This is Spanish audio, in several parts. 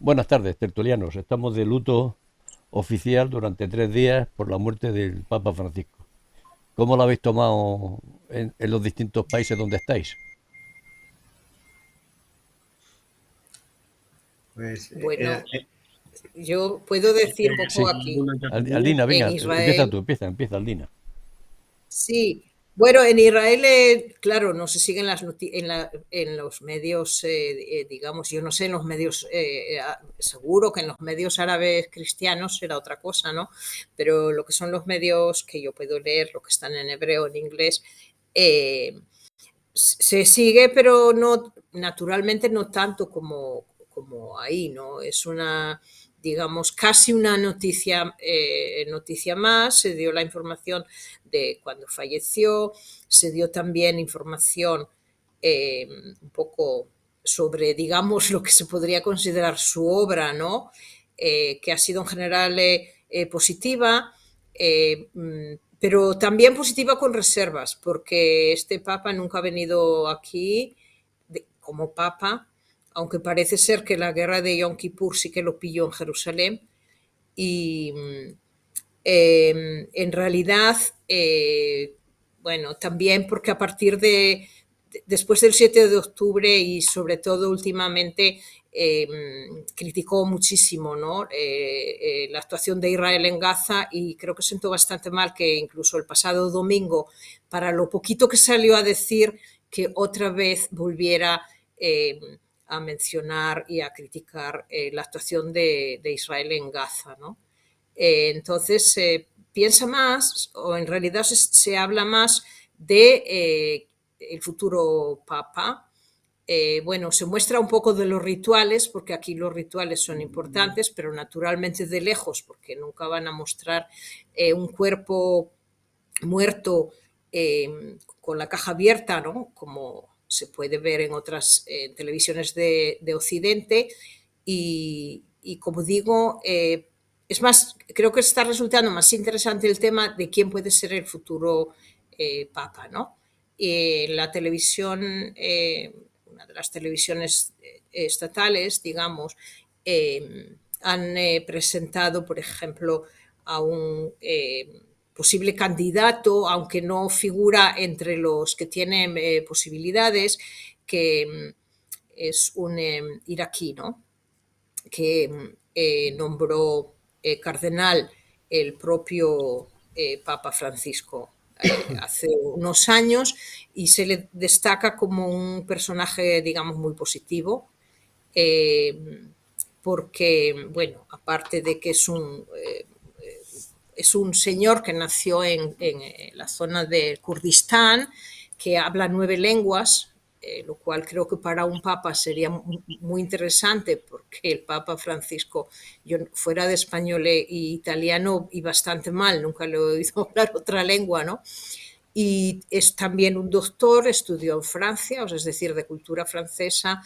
Buenas tardes, tertulianos. Estamos de luto oficial durante 3 días por la muerte del Papa Francisco. ¿Cómo lo habéis tomado en los distintos países donde estáis? Pues Bueno, yo puedo decir un poco sí, aquí, Aldina, en venga, empieza Israel. tú, empieza Aldina. Sí, bueno, en Israel, claro, no se siguen en los medios, digamos, yo no sé, en los medios, seguro que en los medios árabes cristianos será otra cosa, ¿no? Pero lo que son los medios que yo puedo leer, lo que están en hebreo, en inglés, eh, se sigue, pero no, naturalmente no tanto como ahí, ¿no? Es una, digamos, casi una noticia más. Se dio la información de cuando falleció, se dio también información eh, un poco sobre, digamos, lo que se podría considerar su obra, ¿no? Que ha sido en general positiva. Pero también positiva con reservas, porque este Papa nunca ha venido aquí como Papa, aunque parece ser que la guerra de Yom Kippur sí que lo pilló en Jerusalén. Y en realidad, bueno, también porque a partir después del 7 de octubre y sobre todo últimamente criticó muchísimo, ¿no? La actuación de Israel en Gaza, y creo que sentó bastante mal que incluso el pasado domingo, para lo poquito que salió a decir, que otra vez volviera a mencionar y a criticar la actuación de Israel en Gaza, ¿no? Entonces piensa más, o en realidad se habla más de el futuro Papa. Bueno, se muestra un poco de los rituales, porque aquí los rituales son importantes, pero naturalmente de lejos, porque nunca van a mostrar un cuerpo muerto con la caja abierta, ¿no? Como se puede ver en otras televisiones de Occidente. Y como digo, es más, creo que está resultando más interesante el tema de quién puede ser el futuro Papa, ¿no? La televisión, una de las televisiones estatales, digamos, han presentado, por ejemplo, a un posible candidato, aunque no figura entre los que tienen posibilidades, que es un iraquí, ¿no? Que nombró cardenal el propio Papa Francisco hace unos años, y se le destaca como un personaje, digamos, muy positivo, eh, porque, bueno, aparte de que es un señor que nació en la zona de Kurdistán, que habla 9 lenguas, lo cual creo que para un papa sería muy interesante, porque el Papa Francisco, yo fuera de español e italiano y bastante mal, nunca le he oído hablar otra lengua, ¿no? Y es también un doctor, estudió en Francia, es decir, de cultura francesa,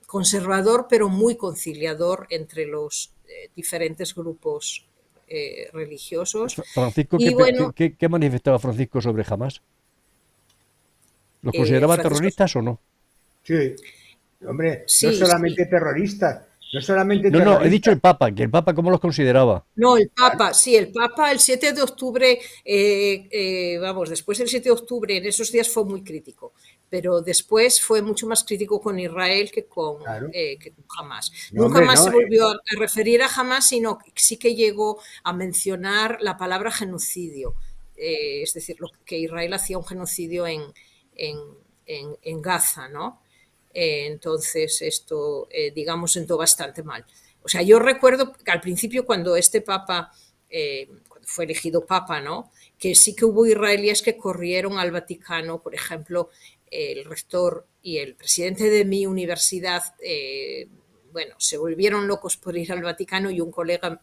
conservador, pero muy conciliador entre los diferentes grupos religiosos. Francisco, Y bueno, ¿qué manifestaba Francisco sobre Hamas? ¿Los consideraba Francisco, terroristas o no? sí, hombre, no sí, sí. solamente terroristas, no solamente No, no, he dicho terroristas. el Papa, que el Papa cómo los consideraba. No, el Papa, sí, el Papa el 7 de octubre, vamos, después del 7 de octubre, en esos días fue muy crítico, pero después fue mucho más crítico con Israel Claro. que con Hamas. No, Nunca hombre, más no. se volvió a referir a Hamas, sino que sí que llegó a mencionar la palabra genocidio, es decir, que Israel hacía un genocidio en, en Gaza, ¿no? Entonces, esto, digamos, sentó bastante mal. O sea, yo recuerdo que al principio, cuando este papa, cuando fue elegido papa, ¿no? Que sí que hubo israelíes que corrieron al Vaticano, por ejemplo, el rector y el presidente de mi universidad, bueno, se volvieron locos por ir al Vaticano, y un colega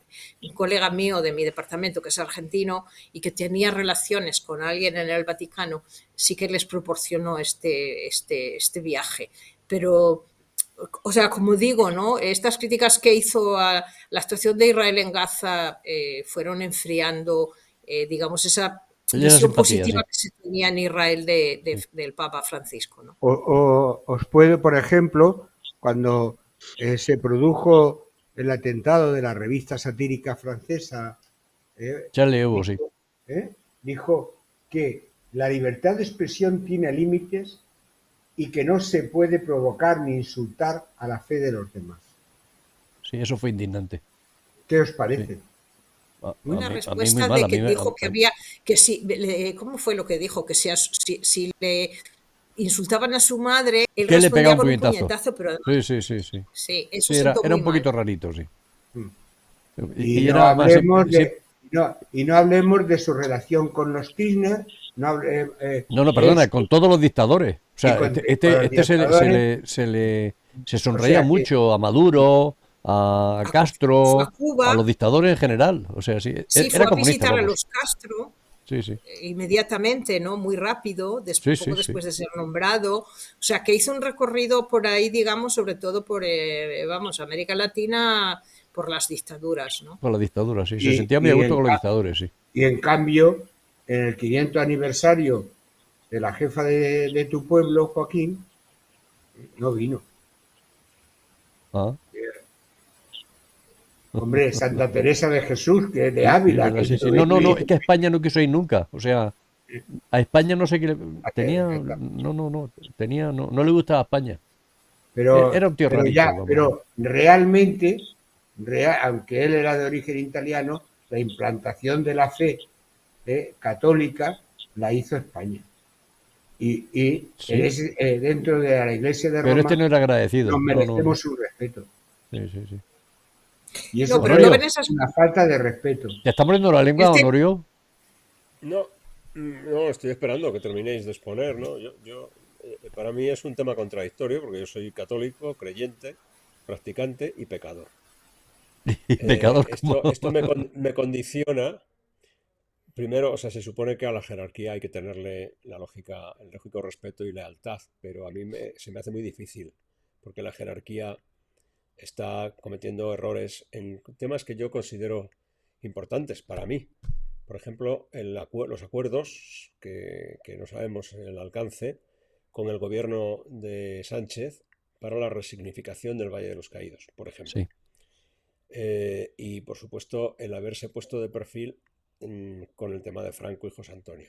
mío de mi departamento, que es argentino y que tenía relaciones con alguien en el Vaticano, sí que les proporcionó este viaje. Pero, o sea, como digo, ¿no? Estas críticas que hizo a la actuación de Israel en Gaza fueron enfriando, digamos, esa Esa visión simpatía, positiva sí. que se tenía en Israel del Papa Francisco, ¿no? Os puedo, por ejemplo, cuando se produjo el atentado de la revista satírica francesa, Charlie Hebdo, sí. dijo, dijo que la libertad de expresión tiene límites y que no se puede provocar ni insultar a la fe de los demás. Sí, eso fue indignante. ¿Qué os Sí. parece? Una A mí muy respuesta mal. de que dijo que había, que si, ¿cómo fue lo que dijo? Que si le insultaban a su madre, él que le pegaba respondía un con un puñetazo. puñetazo, pero además, Sí, sí, sí, sí. sí, eso Sí, sentó era muy un mal. poquito rarito, sí. Y Y no era más. hablemos de, y no hablemos de su relación con los Kirchner, No, no, perdona, es, con todos los dictadores. O y sea, con los dictadores, se o sonreía sea que, mucho a Maduro, a A Castro, a Cuba, los dictadores en general. O sea, sí, sí, era fue a comunista, visitar a vamos. los Castro Sí, sí. inmediatamente, ¿no? Muy rápido, Sí, poco sí, sí. después de ser nombrado. O sea, que hizo un recorrido por ahí, digamos, sobre todo por, vamos, América Latina, por las dictaduras, ¿no? Con la dictadura, sí. Se y, sentía muy a y gusto en, con los dictadores, sí. y en cambio, en el 500 aniversario de la jefa de tu pueblo, Joaquín, no vino. Ah, Hombre, Santa Teresa de Jesús, que es de sí, es Ávila, verdad, que sí, yo sí. No, no, no, viví. es que a España no quiso ir nunca. O sea, a España no sé qué tenía. Exactamente. No, no, no. Tenía. No, no le gustaba España. Pero, Era un tío pero rarito, ya, vamos. pero realmente, aunque él era de origen italiano, la implantación de la fe católica la hizo España. Sí. Dentro de la Iglesia de Pero este Roma no era nos agradecido. No, no, no. merecemos su respeto. Sí, sí, sí. Y No, eso pero fue no ven Honorio, esas. una falta de respeto. ¿te está muriendo la El lengua, tema. Honorio? No, no, estoy esperando que terminéis de exponer, ¿no? Para mí es un tema contradictorio porque yo soy católico, creyente, practicante y pecador. Y pecador como. Me condiciona. Primero, o sea, se supone que a la jerarquía hay que tenerle la lógica, el lógico respeto y lealtad, pero se me hace muy difícil porque la jerarquía está cometiendo errores en temas que yo considero importantes para mí. Por ejemplo, los acuerdos que no sabemos el alcance con el gobierno de Sánchez para la resignificación del Valle de los Caídos, por ejemplo. Sí. Y por supuesto, el haberse puesto de perfil con el tema de Franco y José Antonio.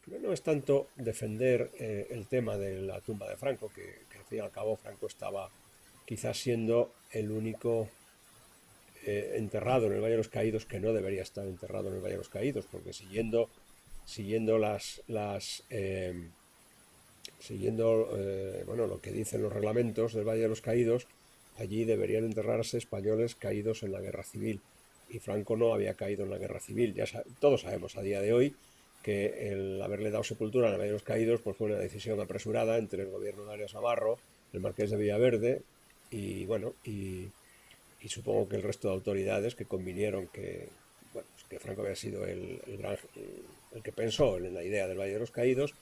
Pero no es tanto defender el tema de la tumba de Franco, que al fin y al cabo Franco estaba quizás siendo el único enterrado en el Valle de los Caídos que no debería estar enterrado en el Valle de los Caídos, porque siguiendo bueno, lo que dicen los reglamentos del Valle de los Caídos, allí deberían enterrarse españoles caídos en la guerra civil. Y Franco no había caído en la guerra civil. Todos sabemos a día de hoy que el haberle dado sepultura en el Valle de los Caídos pues fue una decisión apresurada entre el gobierno de Arias Navarro, el marqués de Villaverde y bueno, y supongo que el resto de autoridades que convinieron bueno, que Franco había sido el que pensó en la idea del Valle de los Caídos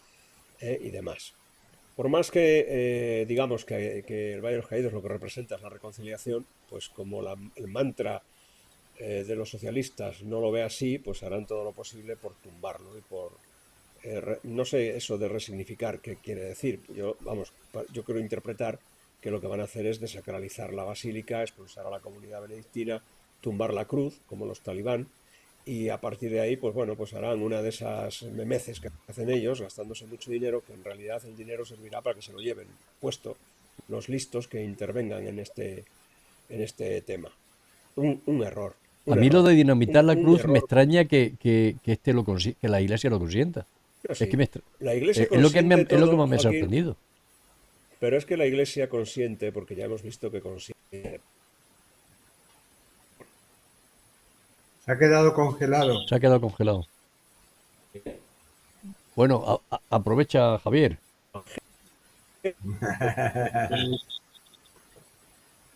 y demás. Por más que digamos que el Valle de los Caídos lo que representa es la reconciliación, pues como el mantra de los socialistas no lo ve así, pues harán todo lo posible por tumbarlo y por... no sé eso de resignificar qué quiere decir. Yo quiero interpretar que lo que van a hacer es desacralizar la basílica, expulsar a la comunidad benedictina, tumbar la cruz, como los talibán, y a partir de ahí, pues bueno, pues harán una de esas memeces que hacen ellos, gastándose mucho dinero, que en realidad el dinero servirá para que se lo lleven puesto los listos que intervengan en este tema. Un error, A un mí lo error, de dinamitar la un cruz me error. extraña que la iglesia lo consienta. Es que Sí, la iglesia es lo que consiente es lo que todo, más me ha Joaquín, sorprendido. pero es que la iglesia consiente, porque ya hemos visto que consiente. Se ha quedado congelado. Se ha quedado congelado. Bueno, aprovecha, Javier.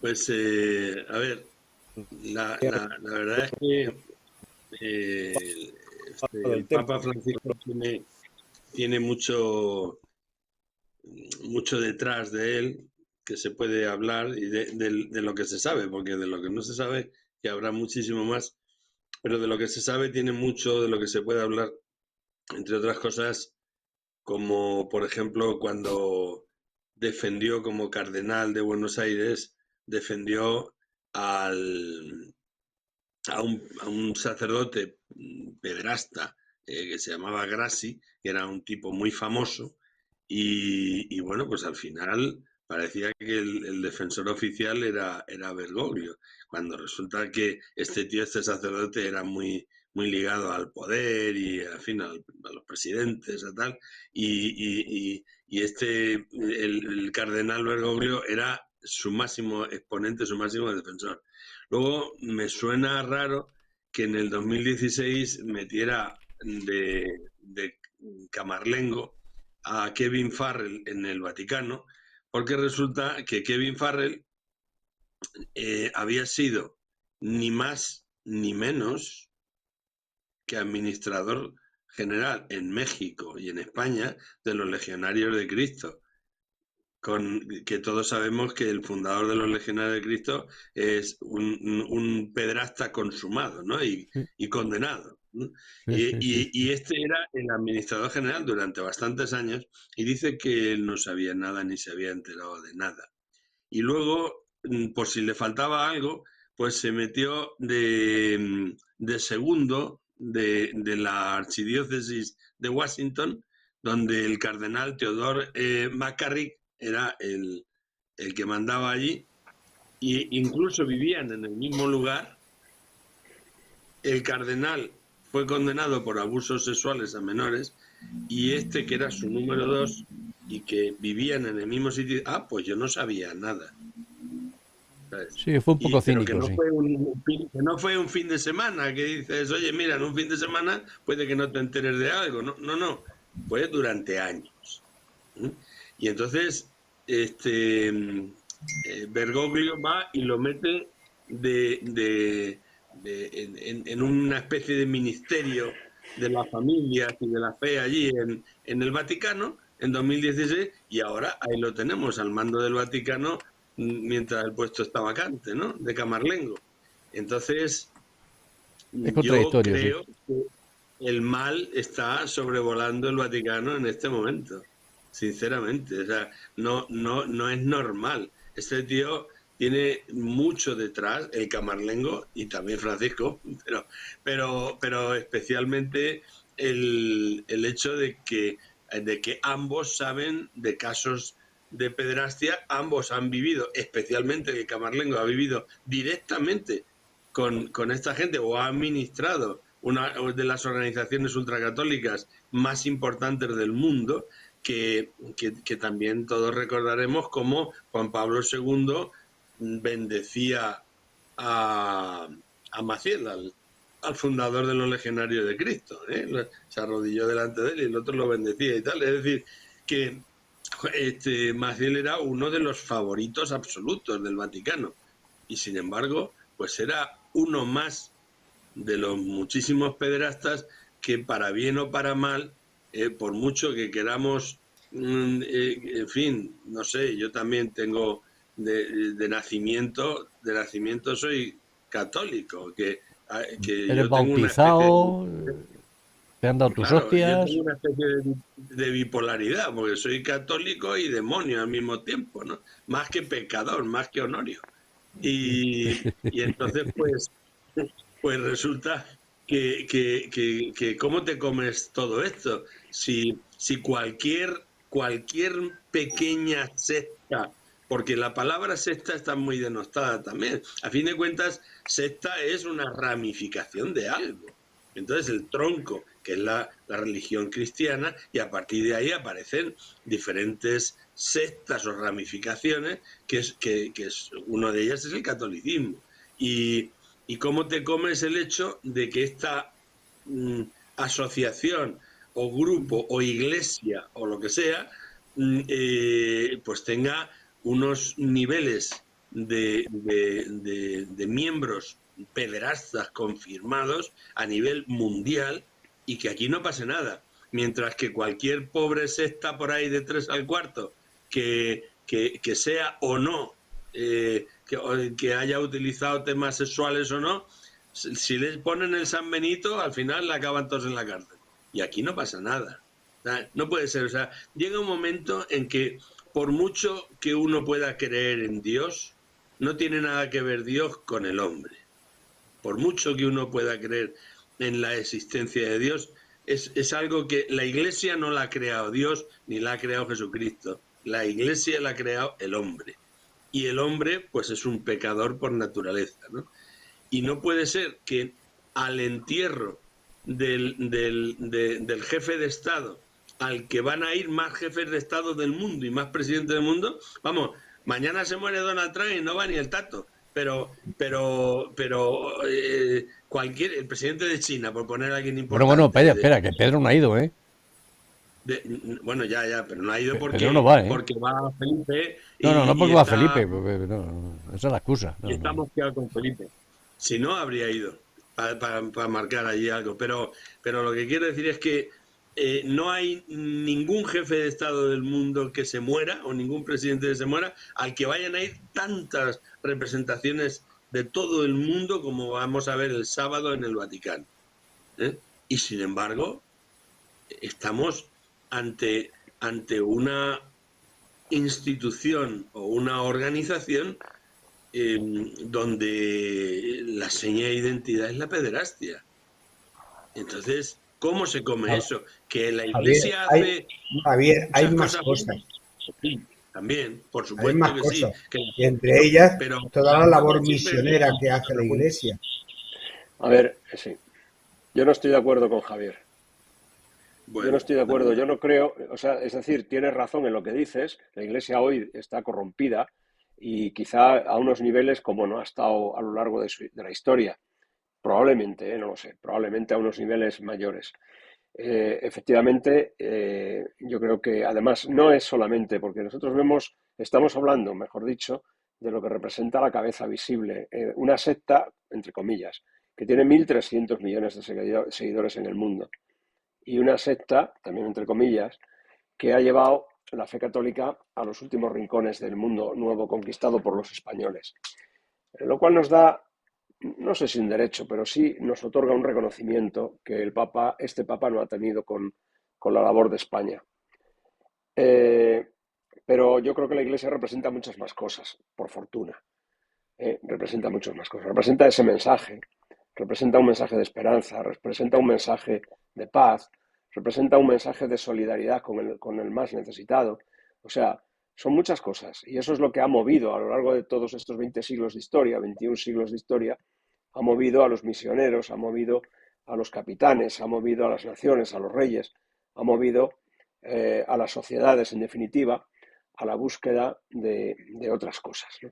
Pues, a ver, la verdad es que el Del Papa templo. Francisco tiene mucho, mucho detrás de él que se puede hablar y de lo que se sabe, porque de lo que no se sabe, que habrá muchísimo más, pero de lo que se sabe tiene mucho de lo que se puede hablar, entre otras cosas, como por ejemplo cuando defendió como cardenal de Buenos Aires defendió al, a un sacerdote pederasta que se llamaba Grassi, que era un tipo muy famoso, y bueno, pues al final parecía que el defensor oficial era Bergoglio, cuando resulta que este tío, este sacerdote, era muy ligado al poder y, en fin, a los presidentes y tal, y el cardenal Bergoglio era su máximo exponente, su máximo defensor. Luego me suena raro que en el 2016 metiera de camarlengo a Kevin Farrell en el Vaticano, porque resulta que Kevin Farrell había sido ni más ni menos que administrador general en México y en España de los Legionarios de Cristo, que todos sabemos que el fundador de los Legionarios de Cristo es un pederasta consumado, ¿no? y condenado, ¿no? Sí, sí, sí, Y este era el administrador general durante bastantes años y dice que él no sabía nada ni se había enterado de nada. Y luego, por si le faltaba algo, pues se metió de segundo de la archidiócesis de Washington, donde el cardenal Theodore McCarrick era el que mandaba allí, e incluso vivían en el mismo lugar. El cardenal fue condenado por abusos sexuales a menores y este, que era su número 2 y que vivían en el mismo sitio, pues yo no sabía nada. ¿Sabes? sí, fue un poco Pero que cínico, no sí. fue que no fue un fin de semana que dices, oye, mira, en un fin de semana puede que no te enteres de algo. No, no, no. Fue durante años. ¿Mm? Y entonces, Bergoglio va y lo mete en una especie de ministerio de las familias y de la fe allí en el Vaticano en 2016, y ahora ahí lo tenemos al mando del Vaticano mientras el puesto está vacante, ¿no? De camarlengo. Entonces, Es yo contradictorio, sí. creo que el mal está sobrevolando el Vaticano en este momento, sinceramente. O sea, no es normal. Este tío tiene mucho detrás, el camarlengo y también Francisco, pero especialmente el hecho de que ambos saben de casos de pederastia, ambos han vivido, especialmente el camarlengo ha vivido directamente con esta gente o ha administrado una de las organizaciones ultracatólicas más importantes del mundo, que también todos recordaremos cómo Juan Pablo II bendecía a Maciel, al fundador de los Legionarios de Cristo, ¿eh? Se arrodilló delante de él y el otro lo bendecía y tal. Es decir, que Maciel era uno de los favoritos absolutos del Vaticano y sin embargo, pues era uno más de los muchísimos pederastas que, para bien o para mal, por mucho que queramos, en fin, no sé, yo también tengo de nacimiento soy católico, que Eres yo tengo una especie bautizado, te han dado tus claro, yo hostias. tengo una especie de bipolaridad, porque soy católico y demonio al mismo tiempo, ¿no? Más que pecador, más que honorio. Y entonces, pues resulta que ¿cómo te comes todo esto? Si cualquier pequeña secta, porque la palabra secta está muy denostada también. A fin de cuentas, secta es una ramificación de algo. Entonces el tronco, que es la religión cristiana, y a partir de ahí aparecen diferentes sectas o ramificaciones, uno de ellas es el catolicismo. Y cómo te comes el hecho de que esta asociación o grupo o iglesia o lo que sea, pues tenga unos niveles de miembros pederastas confirmados a nivel mundial y que aquí no pase nada. Mientras que cualquier pobre secta por ahí de 3 al cuarto que sea o no que haya utilizado temas sexuales o no, si les ponen el San Benito, al final acaban todos en la cárcel. Y aquí no pasa nada. O sea, no puede ser. O sea, llega un momento en que, por mucho que uno pueda creer en Dios, no tiene nada que ver Dios con el hombre. Por mucho que uno pueda creer en la existencia de Dios, es algo que la Iglesia no la ha creado Dios ni la ha creado Jesucristo. La Iglesia la ha creado el hombre. Y el hombre, pues es un pecador por naturaleza, ¿no? Y no puede ser que al entierro del jefe de Estado, al que van a ir más jefes de Estado del mundo y más presidentes del mundo, vamos, mañana se muere Donald Trump y no va ni el tato. Pero el presidente de China, por poner a alguien Bueno, importante. espera, que Pedro no ha ido, ¿eh? Bueno, ya, pero no ha ido Pedro no va, ¿eh? porque va Felipe No porque va Felipe, no, esa es la excusa. y está mosqueado con Felipe. Si no, habría ido para marcar allí algo. Pero lo que quiero decir es que no hay ningún jefe de Estado del mundo que se muera, o ningún presidente que se muera, al que vayan a ir tantas representaciones de todo el mundo como vamos a ver el sábado en el Vaticano. Y sin embargo, estamos ante una institución o una organización donde la seña de identidad es la pederastia. Entonces, ¿cómo se come eso? Que la Iglesia Javier, hay más cosas. cosas. Sí, también, por Hay supuesto más que cosas. sí. Y entre ellas, pero toda la labor misionera que hace la Iglesia. A ver, sí. Yo no estoy de acuerdo con Javier. Bueno, yo no estoy de acuerdo, yo no creo, o sea, es decir, tienes razón en lo que dices, la Iglesia hoy está corrompida y quizá a unos niveles como no ha estado a lo largo de la historia. Probablemente, no lo sé, probablemente a unos niveles mayores. Efectivamente, yo creo que además no es solamente porque nosotros estamos hablando, mejor dicho, de lo que representa la cabeza visible, una secta, entre comillas, que tiene 1.300 millones de seguidores en el mundo y una secta, también entre comillas, que ha llevado la fe católica a los últimos rincones del mundo nuevo conquistado por los españoles. Lo cual nos da, no sé si un derecho, pero sí nos otorga un reconocimiento que este Papa no ha tenido con la labor de España. Pero yo creo que la Iglesia representa muchas más cosas, por fortuna. Representa muchas más cosas. Representa ese mensaje, representa un mensaje de esperanza, representa un mensaje de paz, representa un mensaje de solidaridad con el más necesitado. O sea, son muchas cosas. Y eso es lo que ha movido a lo largo de todos estos 20 siglos de historia, 21 siglos de historia, ha movido a los misioneros, ha movido a los capitanes, ha movido a las naciones, a los reyes, ha movido a las sociedades, en definitiva, a la búsqueda de otras cosas, ¿no?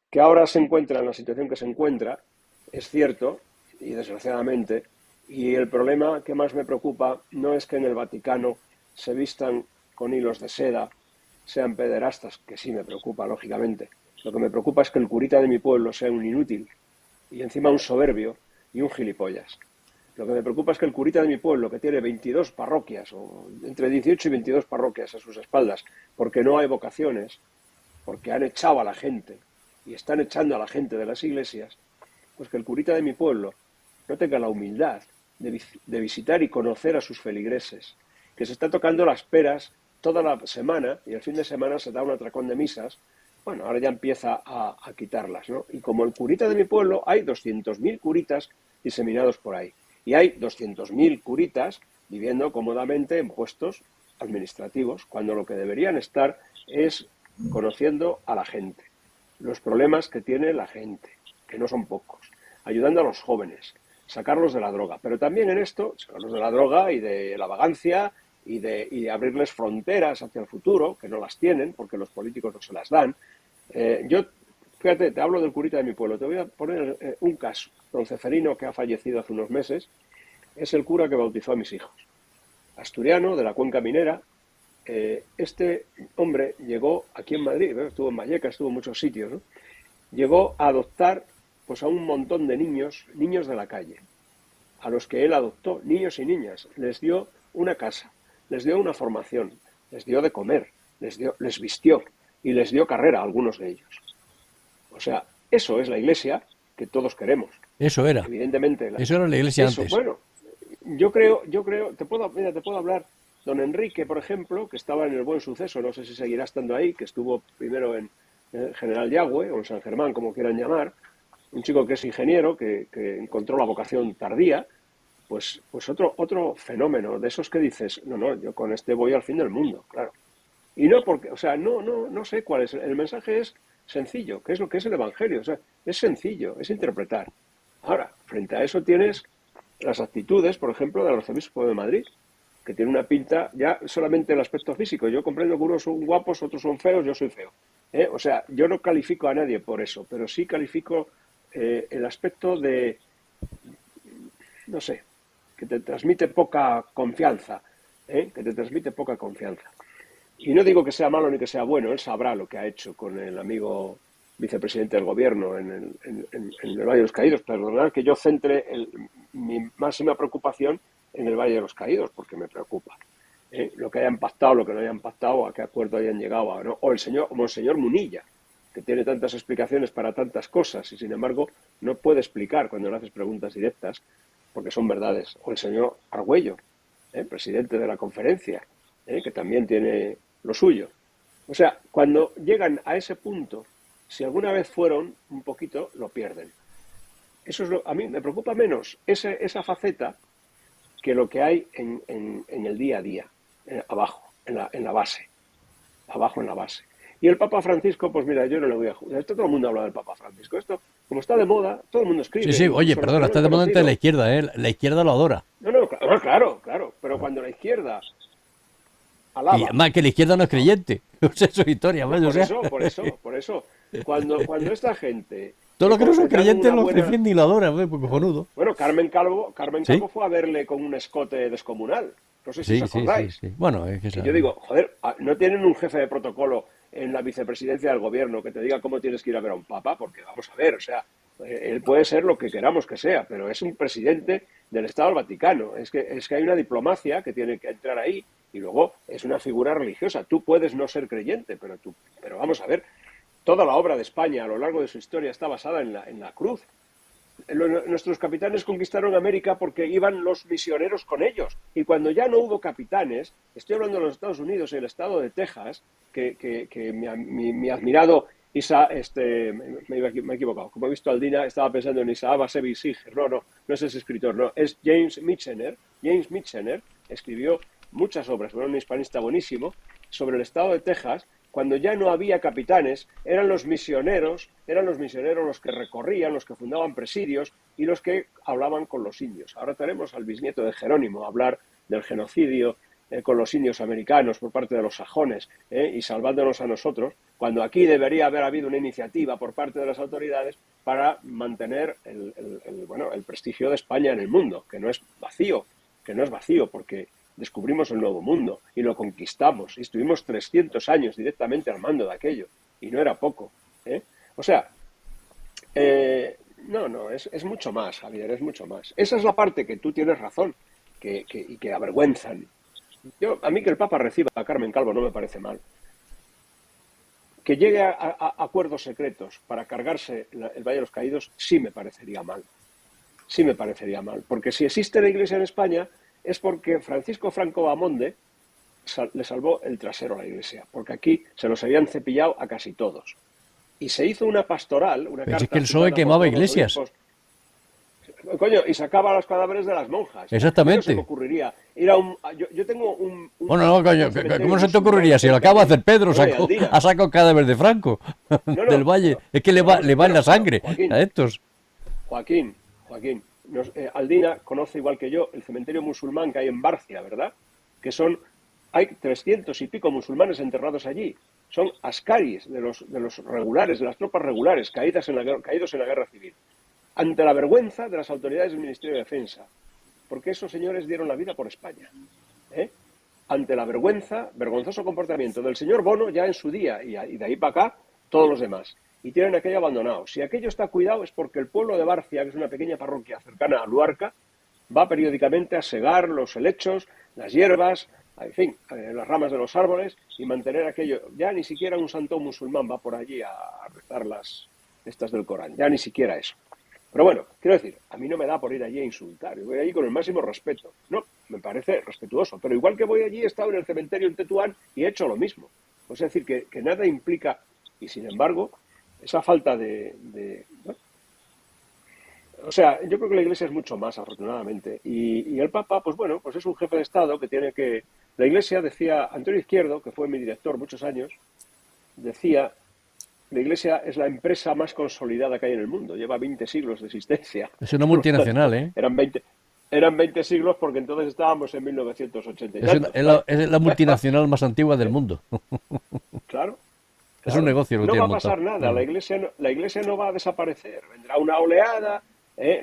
Que ahora se encuentra en la situación que se encuentra, es cierto, y desgraciadamente, y el problema que más me preocupa no es que en el Vaticano se vistan con hilos de seda, sean pederastas, que sí me preocupa, lógicamente. Lo que me preocupa es que el curita de mi pueblo sea un inútil, y encima un soberbio y un gilipollas. Lo que me preocupa es que el curita de mi pueblo, que tiene 22 parroquias, o entre 18 y 22 parroquias a sus espaldas, porque no hay vocaciones, porque han echado a la gente, y están echando a la gente de las iglesias, pues que el curita de mi pueblo no tenga la humildad de visitar y conocer a sus feligreses, que se está tocando las peras toda la semana y el fin de semana se da un atracón de misas. Bueno, ahora ya empieza a quitarlas, ¿no? Y como el curita de mi pueblo, hay 200.000 curitas diseminados por ahí. Y hay 200.000 curitas viviendo cómodamente en puestos administrativos, cuando lo que deberían estar es conociendo a la gente, los problemas que tiene la gente, que no son pocos, ayudando a los jóvenes, sacarlos de la droga, pero también en esto, sacarlos de la droga y de la vagancia y de abrirles fronteras hacia el futuro, que no las tienen, porque los políticos no se las dan. Yo, fíjate, te hablo del curita de mi pueblo, te voy a poner un caso. Don Ceferino, que ha fallecido hace unos meses, es el cura que bautizó a mis hijos. Asturiano, de la cuenca minera. Este hombre llegó aquí en Madrid, ¿no? Estuvo en Vallecas, estuvo en muchos sitios, ¿no? Llegó a adoptar pues a un montón de niños de la calle, a los que él adoptó, niños y niñas, les dio una casa, les dio una formación, les dio de comer, les vistió y les dio carrera a algunos de ellos. O sea, eso es la Iglesia que todos queremos. Eso era. Evidentemente. Eso era la Iglesia antes. Bueno, yo creo, te puedo hablar, don Enrique, por ejemplo, que estaba en el Buen Suceso, no sé si seguirá estando ahí, que estuvo primero en General Yagüe, o en San Germán, como quieran llamar, un chico que es ingeniero, que encontró la vocación tardía, pues otro fenómeno de esos que dices, no, yo con este voy al fin del mundo, claro. Y no porque, o sea, no sé cuál es. El mensaje es sencillo, que es lo que es el Evangelio. O sea, es sencillo, es interpretar. Ahora, frente a eso tienes las actitudes, por ejemplo, del arzobispo de Madrid, que tiene una pinta ya solamente el aspecto físico. Yo comprendo que unos son guapos, otros son feos, yo soy feo. O sea, yo no califico a nadie por eso, pero sí califico el aspecto de, no sé, que te transmite poca confianza, que te transmite poca confianza. Y no digo que sea malo ni que sea bueno, él sabrá lo que ha hecho con el amigo vicepresidente del gobierno en el Valle de los Caídos. Perdonad que yo centre mi máxima preocupación en el Valle de los Caídos, porque me preocupa. Lo que hayan pactado, lo que no hayan pactado, a qué acuerdo hayan llegado, ¿no? O el señor Munilla, que tiene tantas explicaciones para tantas cosas y sin embargo no puede explicar cuando le haces preguntas directas, porque son verdades. O el señor Argüello, presidente de la conferencia, que también tiene lo suyo. O sea, cuando llegan a ese punto, si alguna vez fueron un poquito, lo pierden. Eso es a mí me preocupa menos esa faceta que lo que hay en el día a día, abajo, en la base. Abajo en la base. Y el Papa Francisco, pues mira, yo no le voy a juzgar. Todo el mundo habla del Papa Francisco. Esto, como está de moda, todo el mundo escribe. Sí, oye, perdona, está de moda entre la izquierda, ¿eh? La izquierda lo adora. No, claro. Pero cuando la izquierda alaba... Y más que la izquierda no es creyente. O sea, eso es historia, ¿vale? Por eso. Cuando esta gente... Todo lo que no son creyentes lo defiende y lo adora, ¿ves? Pues cojonudo. Bueno, Carmen Calvo fue a verle con un escote descomunal. No sé si os acordáis. Sí. Bueno, es que yo digo, joder, ¿no tienen un jefe de protocolo en la vicepresidencia del gobierno que te diga cómo tienes que ir a ver a un papa? Porque vamos a ver, o sea, él puede ser lo que queramos que sea, pero es un presidente del Estado del Vaticano. Es que hay una diplomacia que tiene que entrar ahí y luego es una figura religiosa. Tú puedes no ser creyente, pero vamos a ver, toda la obra de España a lo largo de su historia está basada en la cruz. Nuestros capitanes conquistaron América porque iban los misioneros con ellos. Y cuando ya no hubo capitanes, estoy hablando de los Estados Unidos y el estado de Texas, que mi admirado Isa, me he equivocado. Como he visto Aldina, estaba pensando en Isaac Bashevis Singer. No es ese escritor, no. Es James Michener. James Michener escribió muchas obras, un hispanista buenísimo, sobre el estado de Texas. Cuando ya no había capitanes, eran los misioneros los que recorrían, los que fundaban presidios y los que hablaban con los indios. Ahora tenemos al bisnieto de Jerónimo hablar del genocidio con los indios americanos por parte de los sajones y salvándonos a nosotros, cuando aquí debería haber habido una iniciativa por parte de las autoridades para mantener el prestigio de España en el mundo, que no es vacío, porque descubrimos el nuevo mundo y lo conquistamos y estuvimos 300 años directamente al mando de aquello y no era poco. O sea, es mucho más, Javier, es mucho más. Esa es la parte que tú tienes razón y que avergüenzan. A mí que el Papa reciba a Carmen Calvo no me parece mal. Que llegue a acuerdos secretos para cargarse el Valle de los Caídos sí me parecería mal. Sí me parecería mal, porque si existe la Iglesia en España es porque Francisco Franco Bahamonde le salvó el trasero a la Iglesia, porque aquí se los habían cepillado a casi todos. Y se hizo una pastoral, una carta... Es que el PSOE quemaba iglesias. Coño, y sacaba los cadáveres de las monjas. Exactamente. No se me ocurriría ir yo tengo un bueno, no, coño, ¿cómo se te ocurriría? Si lo acaba de hacer Pedro, ha sacado cadáveres de Franco del Valle. Es que le va en la sangre a estos. Joaquín, Aldina conoce igual que yo el cementerio musulmán que hay en Barcia, ¿verdad? Hay 300 y pico musulmanes enterrados allí. Son ascaris de los regulares, de las tropas regulares caídos en la guerra civil. Ante la vergüenza de las autoridades del Ministerio de Defensa, porque esos señores dieron la vida por España. Ante la vergonzoso comportamiento del señor Bono ya en su día, y de ahí para acá, todos los demás. Y tienen aquello abandonado. Si aquello está cuidado es porque el pueblo de Barcia, que es una pequeña parroquia cercana a Luarca, va periódicamente a segar los helechos, las hierbas, en fin, las ramas de los árboles y mantener aquello. Ya ni siquiera un santo musulmán va por allí a rezar las estas del Corán, ya ni siquiera eso. Pero bueno, quiero decir, a mí no me da por ir allí a insultar, yo voy allí con el máximo respeto. No, me parece respetuoso, pero igual que voy allí he estado en el cementerio en Tetuán y he hecho lo mismo. Es decir, que nada implica Y sin embargo, esa falta bueno, o sea, yo creo que la Iglesia es mucho más, afortunadamente. Y el Papa, pues bueno, pues es un jefe de Estado que tiene que... La Iglesia, decía Antonio Izquierdo, que fue mi director muchos años, decía, la Iglesia es la empresa más consolidada que hay en el mundo. Lleva 20 siglos de existencia. Es una Por lo tanto, multinacional, ¿eh? eran 20 siglos porque entonces estábamos en 1980 y Es, tantos, es claro. es la multinacional más antigua del mundo. Claro, Es un claro. negocio lo que No va tienen a montado. pasar nada, la iglesia no va a desaparecer, vendrá una oleada.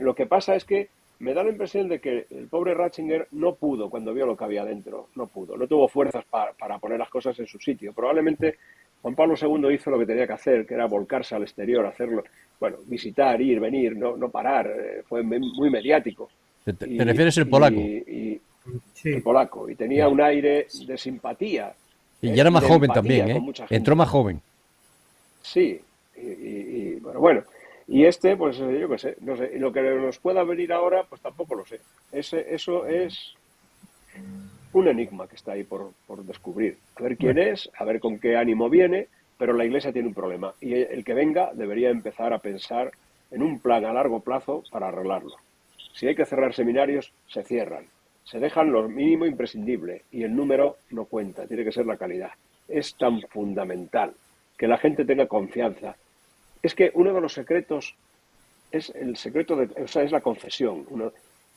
Lo que pasa es que me da la impresión de que el pobre Ratzinger no pudo cuando vio lo que había dentro, no pudo, no tuvo fuerzas para poner las cosas en su sitio. Probablemente Juan Pablo II hizo lo que tenía que hacer, que era volcarse al exterior, hacerlo, bueno, visitar, ir, venir, no parar, fue muy mediático. ¿Te refieres al polaco? Y el Sí, polaco, y tenía Ya. un aire de simpatía Y ya era y más de joven también, empatía con ¿eh? mucha Entró gente. más joven. Sí, bueno, y este, pues yo qué sé, no sé, y lo que nos pueda venir ahora, pues tampoco lo sé. Eso es un enigma que está ahí por descubrir. A ver quién bueno, es, a ver con qué ánimo viene, pero la Iglesia tiene un problema y el que venga debería empezar a pensar en un plan a largo plazo para arreglarlo. Si hay que cerrar seminarios, se cierran. Se dejan lo mínimo imprescindible y el número no cuenta, tiene que ser la calidad. Es tan fundamental que la gente tenga confianza. Es que uno de los secretos es el secreto o sea, es la confesión.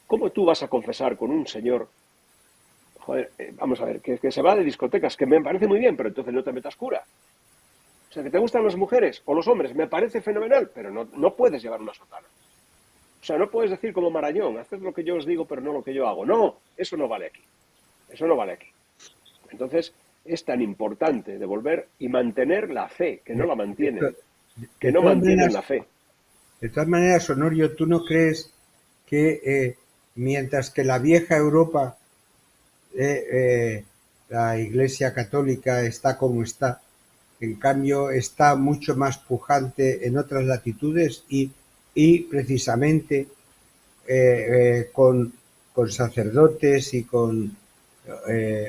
¿Cómo tú vas a confesar con un señor? Joder, vamos a ver, que se va de discotecas, que me parece muy bien, pero entonces no te metas cura. O sea, que te gustan las mujeres o los hombres, me parece fenomenal, pero no puedes llevar una sotana. O sea, no puedes decir como Marañón, haced lo que yo os digo, pero no lo que yo hago. No, eso no vale aquí. Eso no vale aquí. Entonces, es tan importante devolver y mantener la fe, que no de, la de mantienen, to- que de no todas mantienen maneras, la fe. Honorio, ¿tú no crees que mientras que la vieja Europa, eh, eh, la Iglesia Católica está como está, en cambio está mucho más pujante en otras latitudes y precisamente con sacerdotes y con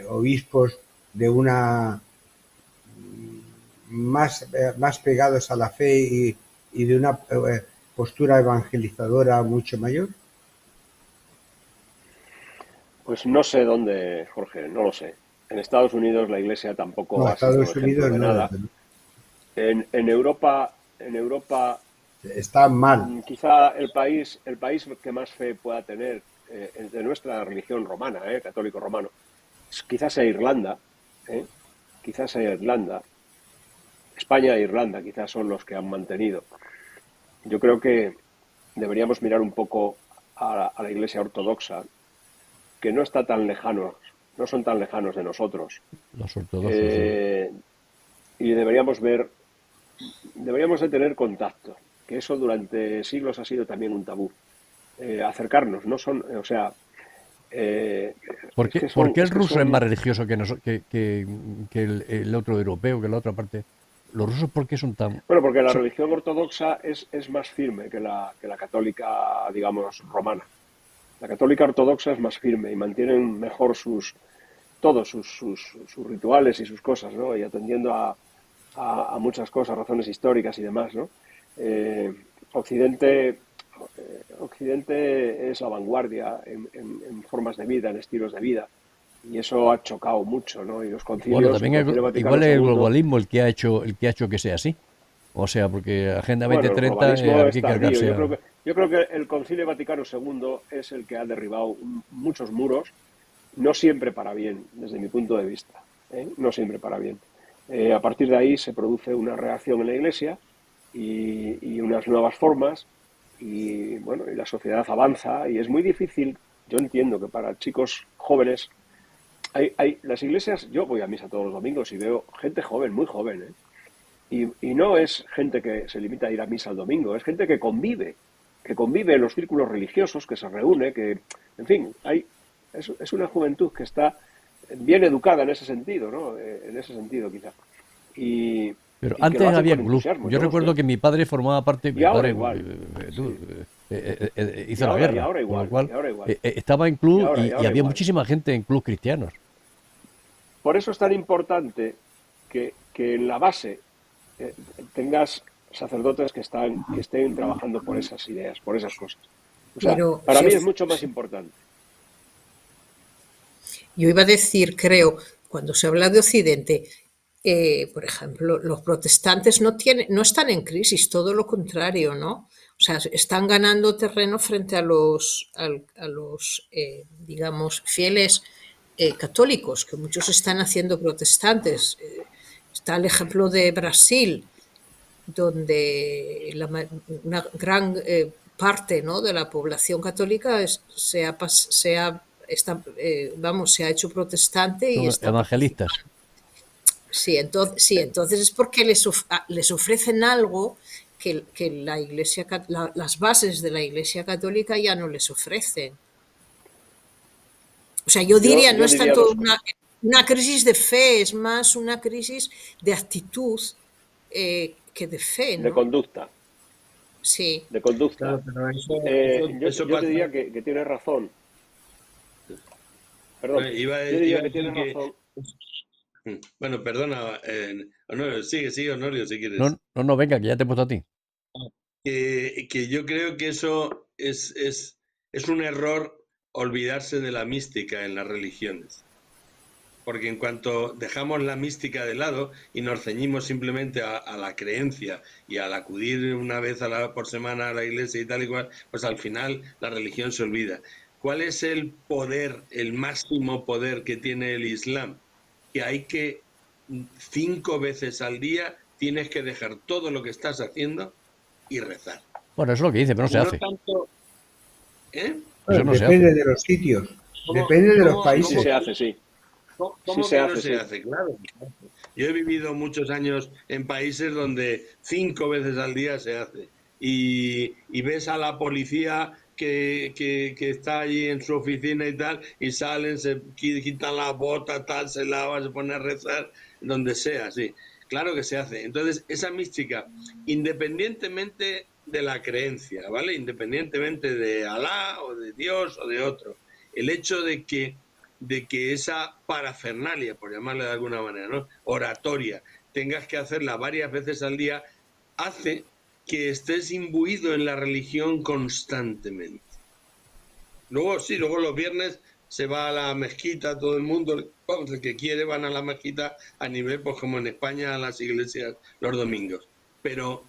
obispos de una más pegados a la fe y de una postura evangelizadora mucho mayor? Pues no sé dónde, Jorge, no lo sé. En Estados Unidos la Iglesia No, tampoco ha sido Estados ejemplo Unidos de no, nada. En Europa está mal. quizá el país que más fe pueda tener de nuestra religión romana, católico romano, quizás sea Irlanda, ¿eh? Quizás sea Irlanda. España e Irlanda quizás son los que han mantenido. Yo creo que deberíamos mirar un poco a la Iglesia ortodoxa, que no está tan lejanos, no son tan lejanos de nosotros. Los ortodoxos, sí. Y deberíamos de tener contacto, que eso durante siglos ha sido también un tabú. Acercarnos, no son, o sea, ¿Por es qué, que por son, qué el es que ruso es más son, religioso que el otro europeo, que la otra parte? ¿Los rusos por qué son tan... bueno, porque la son- religión ortodoxa es más firme que la católica, digamos, romana. La católica ortodoxa es más firme y mantienen mejor todos sus rituales y sus cosas, ¿no? Y atendiendo a muchas cosas, razones históricas y demás, ¿no? Eh, Occidente, Occidente es la vanguardia en formas de vida, en estilos de vida, y eso ha chocado mucho, ¿no? Y los Bueno, concilios, el también Concilio Vaticano igual es el II, globalismo el que ha hecho que sea así. O sea, porque Agenda bueno, el 2030 globalismo habría es que tardío. cargarse Yo a... creo que, yo creo que el Concilio Vaticano II es el que ha derribado muchos muros, no siempre para bien, desde mi punto de vista, ¿eh? No siempre para bien. A partir de ahí se produce una reacción en la Iglesia y unas nuevas formas y bueno, y la sociedad avanza y es muy difícil. Yo entiendo que para chicos jóvenes las iglesias, yo voy a misa todos los domingos y veo gente joven, muy joven, ¿eh? Y no es gente que se limita a ir a misa el domingo, es gente que convive en los círculos religiosos, que se reúne, que, en fin, es una juventud que está bien educada en ese sentido, ¿no? En ese sentido, quizá. Y, Pero y que lo antes hacen había con club. entusiasmo, Yo yo los recuerdo veo. que mi padre formaba parte, Y mi ahora padre igual, sí. hizo la Y guerra, ahora con lo igual, cual y ahora igual, estaba en y club ahora, y y ahora había igual. muchísima gente en club cristianos. Por eso es tan importante que en la base tengas sacerdotes que estén trabajando por esas ideas, por esas cosas. O sea, Pero para mí es mucho más importante. yo iba a decir, creo, cuando se habla de Occidente, por ejemplo, los protestantes no están en crisis, todo lo contrario, ¿no? O sea, están ganando terreno frente a los digamos, fieles católicos, que muchos están haciendo protestantes. Está el ejemplo de Brasil, donde una gran parte, ¿no?, de la población católica se ha hecho protestante y Son está evangelistas. participando. Sí, entonces es porque les ofrecen algo que la Iglesia, las bases de la Iglesia católica ya no les ofrecen. O sea, yo diría, no Yo es diría tanto dos cosas. una crisis de fe, es más una crisis de actitud que de fe, De ¿no? conducta. Sí. De conducta. Claro, pero eso Yo te pasa. diría que tienes razón. Perdón. Bueno, Yo iba diría a que decir tienes que. razón. Bueno, perdona, Honorio, sigue, Honorio, si quieres. No, venga, que ya te he puesto a ti. Que yo creo que eso es un error olvidarse de la mística en las religiones. Porque en cuanto dejamos la mística de lado y nos ceñimos simplemente a la creencia y al acudir una vez por semana a la iglesia y tal y cual, pues al final la religión se olvida. ¿Cuál es el poder, el máximo poder que tiene el Islam? Que hay que 5 veces al día tienes que dejar todo lo que estás haciendo y rezar. Bueno, eso es lo que dice, pero no se No hace. tanto, ¿eh? Eso Bueno, no se depende hace. de los sitios, ¿Cómo, depende de los cómo, Sí cómo países. se que, hace, sí. cómo- Sí cómo se que no hace, se sí. hace? Claro. Yo he vivido muchos años en países donde 5 veces al día se hace. Y ves a la policía que está allí en su oficina y tal, y salen, se quitan la bota, tal, se lavan, se ponen a rezar, donde sea, sí. Claro que se hace. Entonces, esa mística, independientemente de la creencia, ¿vale? Independientemente de Alá o de Dios o de otro, el hecho de que esa parafernalia, por llamarle de alguna manera, ¿no?, oratoria, tengas que hacerla varias veces al día, hace que estés imbuido en la religión constantemente. Luego, sí, luego los viernes se va a la mezquita, todo el mundo, vamos, el que quiere van a la mezquita a nivel, pues como en España, a las iglesias los domingos. Pero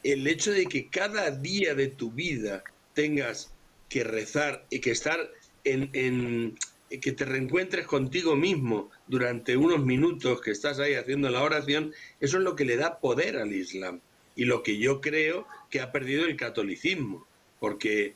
el hecho de que cada día de tu vida tengas que rezar y que estar que te reencuentres contigo mismo durante unos minutos que estás ahí haciendo la oración, eso es lo que le da poder al Islam y lo que yo creo que ha perdido el catolicismo, porque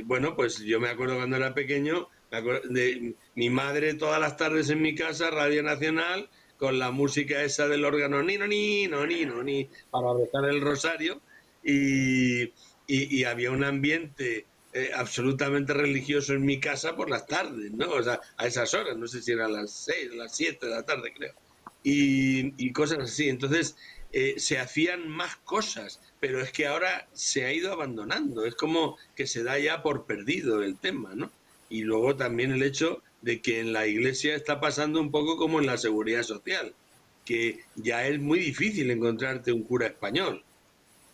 bueno, pues yo me acuerdo cuando era pequeño, me acuerdo de mi madre todas las tardes en mi casa, Radio Nacional, con la música esa del órgano, ni, no, ni, no, ni, no, ni, para rezar el rosario, y había un ambiente absolutamente religioso en mi casa por las tardes, ¿no? O sea, a esas horas, no sé si eran las 6, las 7 de la tarde, creo. Y cosas así. Entonces, se hacían más cosas, pero es que ahora se ha ido abandonando. Es como que se da ya por perdido el tema, ¿no? Y luego también el hecho de que en la iglesia está pasando un poco como en la seguridad social, que ya es muy difícil encontrarte un cura español,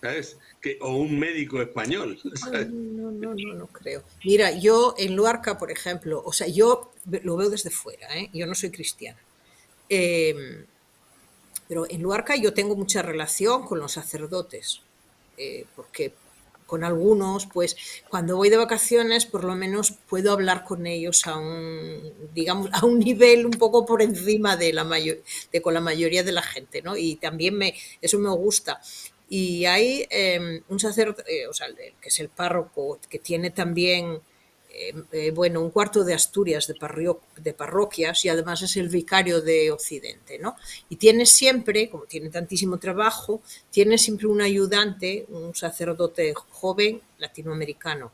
¿sabes? O un médico español, Ay, ¿sabes? no creo. Mira, yo en Luarca, por ejemplo, o sea, yo lo veo desde fuera, ¿eh? Yo no soy cristiana. Pero en Luarca yo tengo mucha relación con los sacerdotes, porque con algunos, pues cuando voy de vacaciones, por lo menos puedo hablar con ellos digamos, a un nivel un poco por encima con la mayoría de la gente, ¿no? Y también eso me gusta. Y hay un sacerdote, o sea, que es el párroco, que tiene también bueno, un cuarto de Asturias de parroquias y además es el vicario de Occidente, ¿no? Y tiene siempre, como tiene tantísimo trabajo, tiene siempre un ayudante, un sacerdote joven latinoamericano.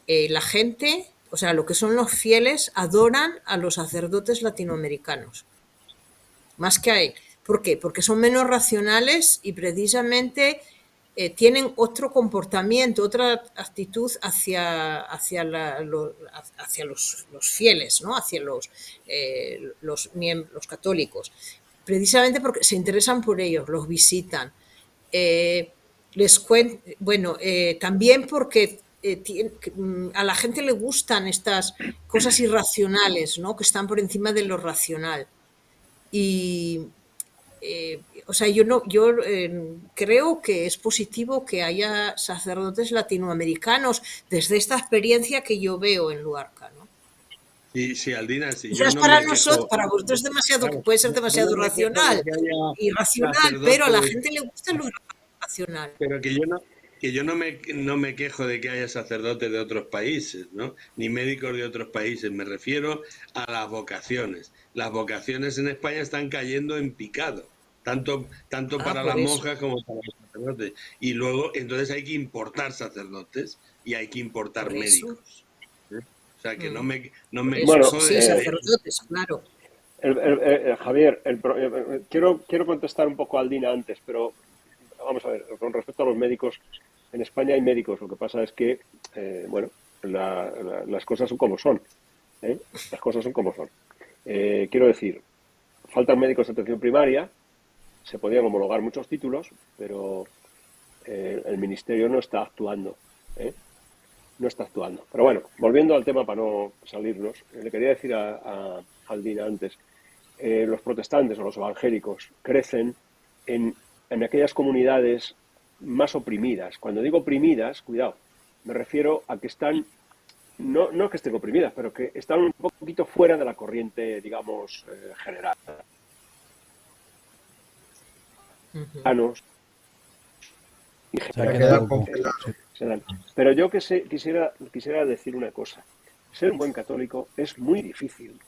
La gente, o sea, lo que son los fieles, adoran a los sacerdotes latinoamericanos, más que a él. ¿Por qué? Porque son menos racionales y precisamente tienen otro comportamiento, otra actitud hacia los fieles, ¿no? Hacia los católicos. precisamente porque se interesan por ellos, los visitan. Bueno, también porque a la gente le gustan estas cosas irracionales, ¿no? Que están por encima de lo racional. Y, o sea, yo creo que es positivo que haya sacerdotes latinoamericanos desde esta experiencia que yo veo en Luarca, ¿no? Sí, sí, Aldina, sí, yo Quizás no para me nosotros, quejo. para vosotros es demasiado, Claro, puede ser yo no demasiado me quejo de racional, que haya irracional, pero a la sacerdotes. gente le gusta lo irracional. Pero que yo no me quejo de que haya sacerdotes de otros países, ¿no? Ni médicos de otros países. Me refiero a las vocaciones. Las vocaciones en España están cayendo en picado, tanto Ah, para las por eso, monjas como para los sacerdotes. Y luego, entonces hay que importar sacerdotes y hay que importar por eso, médicos, ¿eh? O sea, que mm, no por me eso. Bueno, quejo Sí, de. sacerdotes, claro. Javier, quiero contestar un poco a Aldina antes, pero vamos a ver, con respecto a los médicos, en España hay médicos, lo que pasa es que, bueno, las cosas son como son, ¿eh? Las cosas son como son. Quiero decir, faltan médicos de atención primaria, se podían homologar muchos títulos, pero el ministerio no está actuando, ¿eh? No está actuando. Pero bueno, volviendo al tema para no salirnos, le quería decir a Aldina antes, los protestantes o los evangélicos crecen en aquellas comunidades más oprimidas. Cuando digo oprimidas, cuidado, me refiero a que están, no que estén oprimidas, pero que están un poquito fuera de la corriente, digamos, general. Ujú. Y Se ha Se ha quedado quedado con... congelado. sí. se dan. Pero yo quisiera decir una cosa. Ser un buen católico es muy difícil.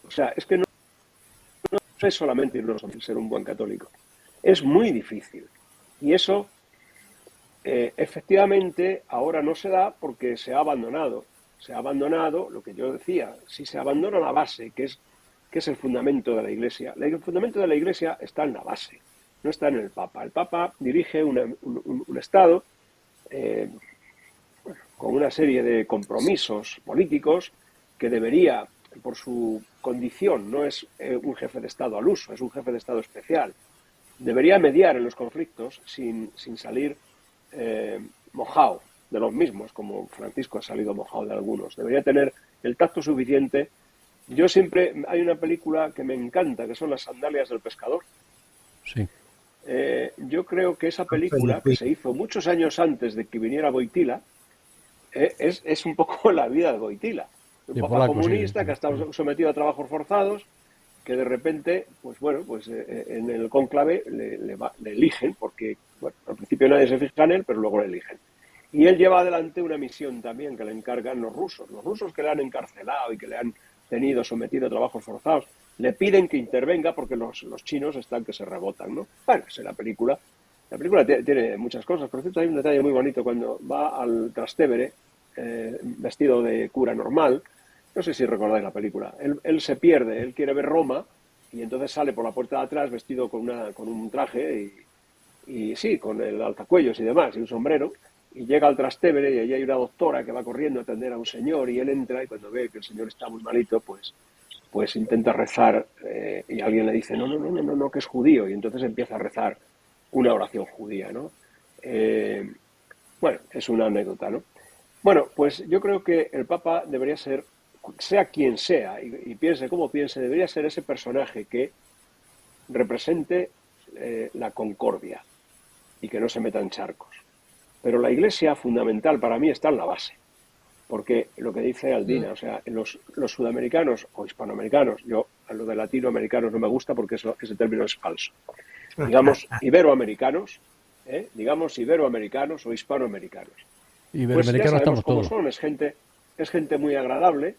O sea, es que no es solamente irnos a ser un buen católico. Es muy difícil. Y eso, efectivamente, ahora no se da porque se ha abandonado. Se ha abandonado lo que yo decía. Si se abandona la base, que es el fundamento de la Iglesia. El fundamento de la Iglesia está en la base, no está en el Papa. El Papa dirige un Estado eh, con una serie de compromisos políticos que debería, por su condición, no es un jefe de Estado al uso, es un jefe de Estado especial. Debería mediar en los conflictos sin salir mojado de los mismos, como Francisco ha salido mojado de algunos. Debería tener el tacto suficiente. Yo siempre, hay una película que me encanta, que son Las sandalias del pescador. Sí. Yo creo que esa Antonio película, que Pi. se hizo muchos años antes de que viniera Boitila, es un poco la vida de Boitila. Un De papa polaco, sí. comunista que ha estado sometido a trabajos forzados, que de repente, pues bueno, pues en el cónclave le eligen, porque bueno, al principio nadie se fija en él, pero luego le eligen. Y él lleva adelante una misión también que le encargan los rusos que le han encarcelado y que le han tenido sometido a trabajos forzados, le piden que intervenga porque los chinos están que se rebotan, ¿no? Bueno, es la película. La película tiene muchas cosas. Por cierto, hay un detalle muy bonito cuando va al Trastevere, vestido de cura normal. No sé si recordáis la película. Él se pierde, él quiere ver Roma y entonces sale por la puerta de atrás vestido con un traje y sí, con el alzacuellos y demás, y un sombrero, y llega al Trastevere y allí hay una doctora que va corriendo a atender a un señor y él entra y cuando ve que el señor está muy malito, pues intenta rezar y alguien le dice, no, que es judío, y entonces empieza a rezar una oración judía, ¿no? Bueno, es una anécdota, ¿no? Bueno, pues yo creo que el Papa debería ser, sea quien sea, y piense como piense, debería ser ese personaje que represente la concordia y que no se meta en charcos. Pero la Iglesia fundamental para mí está en la base, porque lo que dice Aldina, o sea, los sudamericanos o hispanoamericanos, yo a lo de latinoamericanos no me gusta porque ese término es falso. Digamos iberoamericanos o hispanoamericanos. Pues ya Iberoamericanos sabemos estamos cómo todos. son, es gente muy agradable,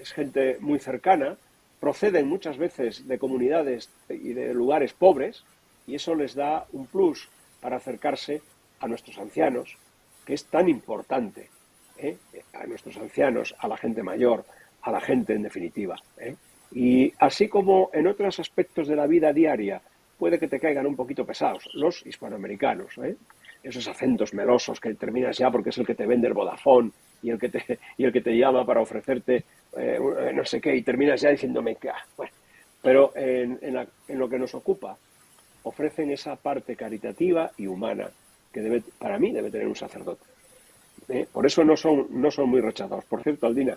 es gente muy cercana, proceden muchas veces de comunidades y de lugares pobres, y eso les da un plus para acercarse a nuestros ancianos, que es tan importante, ¿eh? A nuestros ancianos, a la gente mayor, a la gente en definitiva, ¿eh? Y así como en otros aspectos de la vida diaria puede que te caigan un poquito pesados, los hispanoamericanos, ¿eh? Esos acentos melosos que terminas ya porque es el que te vende el Vodafone y el que te llama para ofrecerte no sé qué y terminas ya diciéndome que bueno. Pero en lo que nos ocupa, ofrecen esa parte caritativa y humana que para mí debe tener un sacerdote. Por eso no son muy rechazados. Por cierto, Aldina,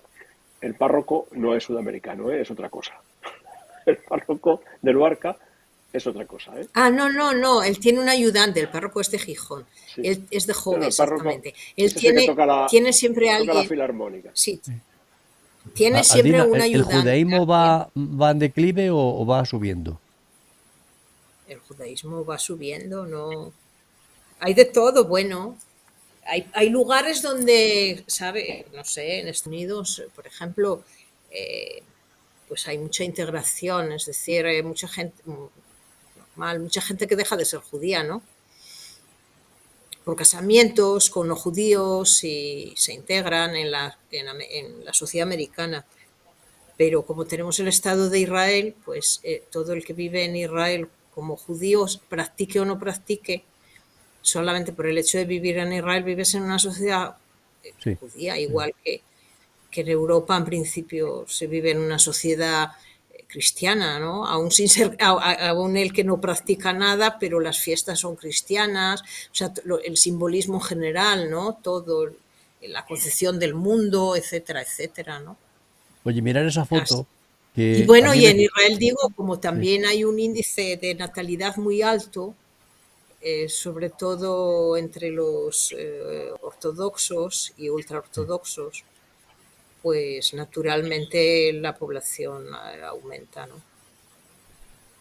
el párroco no es sudamericano, es otra cosa. El párroco de Luarca es otra cosa. No, él tiene un ayudante, el párroco es de Gijón, Sí. él es de Jove, El párroco exactamente. Él es ese que tiene siempre toca la alguien, filarmónica. sí, tiene siempre Aldina, un ¿el ayudante. judaísmo va en declive o va subiendo? El judaísmo va subiendo, no. Hay de todo, bueno. Hay lugares donde, ¿sabe? No sé, en Estados Unidos, por ejemplo, pues hay mucha integración, es decir, hay mucha gente normal, mucha gente que deja de ser judía, ¿no? Por casamientos con no judíos y se integran en la sociedad americana. Pero como tenemos el Estado de Israel, pues todo el que vive en Israel como judíos, practique o no practique, solamente por el hecho de vivir en Israel, vives en una sociedad Sí. judía, igual que en Europa en principio se vive en una sociedad cristiana, ¿no? Aún sin ser, aún el que no practica nada, pero las fiestas son cristianas, o sea, el simbolismo general, ¿no? Todo, la concepción del mundo, etcétera, etcétera, ¿no? Oye, mirar esa foto Y que a bueno, mí y en me... Israel digo, como Sí. también hay un índice de natalidad muy alto, sobre todo entre los ortodoxos y ultraortodoxos, pues naturalmente la población aumenta, ¿no?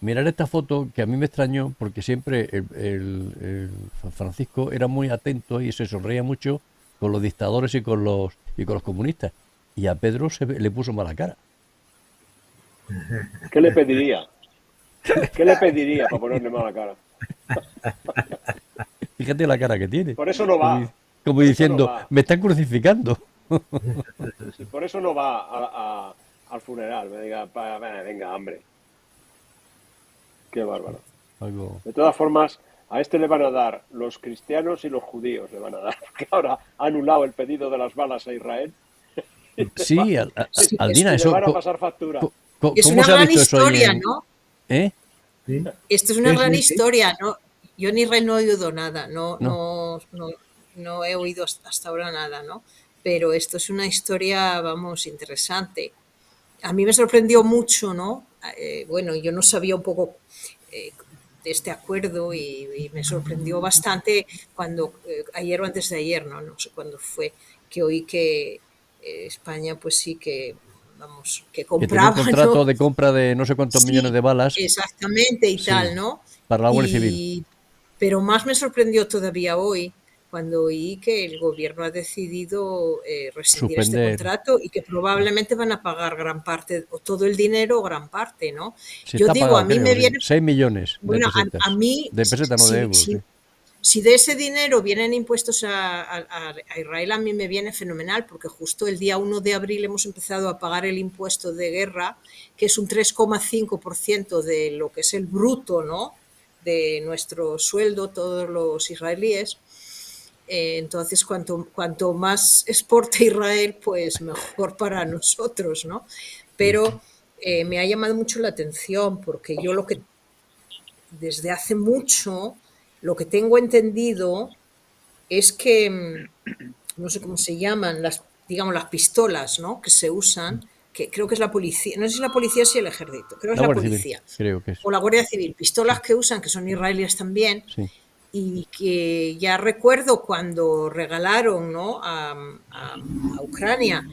Mirar esta foto que a mí me extrañó porque siempre el Francisco era muy atento y se sonreía mucho con los dictadores y con los comunistas. Y a Pedro le puso mala cara. ¿Qué le pediría? ¿Qué le pediría para ponerle mala cara? Fíjate la cara que tiene. Por eso no va. Como Por eso diciendo, no va. me están crucificando. Sí, por eso no va al funeral. Me diga, venga, hambre. Qué bárbaro. Algo... De todas formas, a este le van a dar los cristianos y los judíos le van a dar. Porque ahora ha anulado el pedido de las balas a Israel. Sí, Aldina, Y le eso... van a pasar factura. Es ¿Cómo una se ha gran visto eso ahí historia, en...? ¿no? ¿Eh? Sí, Esto es una sí, gran sí, sí. historia, ¿no? Yo en Israel no he oído nada, no, No. no, no, no he oído hasta ahora nada, ¿no? Pero esto es una historia, vamos, interesante. A mí me sorprendió mucho, ¿no? Bueno, yo no sabía un poco de este acuerdo y me sorprendió bastante cuando, ayer o antes de ayer, no sé cuándo fue, que oí que España, pues sí que, vamos, que Que tenía un compraba, contrato ¿no? de compra de no sé cuántos millones Sí, de balas. exactamente y Sí, tal, ¿no? para la Guardia Civil. Pero más me sorprendió todavía hoy cuando oí que el gobierno ha decidido rescindir este Suspender. contrato y que probablemente van a pagar gran parte, o todo el dinero o gran parte, ¿no? Sí, Yo está digo, a pagado, mí creo, me sí. viene, 6 millones de bueno, pesetas. a mí, De pesetas, no de euros, sí. si de ese dinero vienen impuestos a Israel, a mí me viene fenomenal, porque justo el día 1 de abril hemos empezado a pagar el impuesto de guerra, que es un 3,5% de lo que es el bruto, ¿no? De nuestro sueldo, todos los israelíes. Entonces, cuanto más exporte Israel, pues mejor para nosotros, ¿no? Pero me ha llamado mucho la atención, porque yo lo que desde hace mucho, lo que tengo entendido es que, no sé cómo se llaman, digamos, las pistolas, ¿no? Que se usan, que creo que es la policía, no sé si es la policía o si el ejército, creo que es La la Guardia Civil, policía, creo que es. o la Guardia Civil, pistolas que usan, que son israelíes también, Sí. y que ya recuerdo cuando regalaron, ¿no? a Ucrania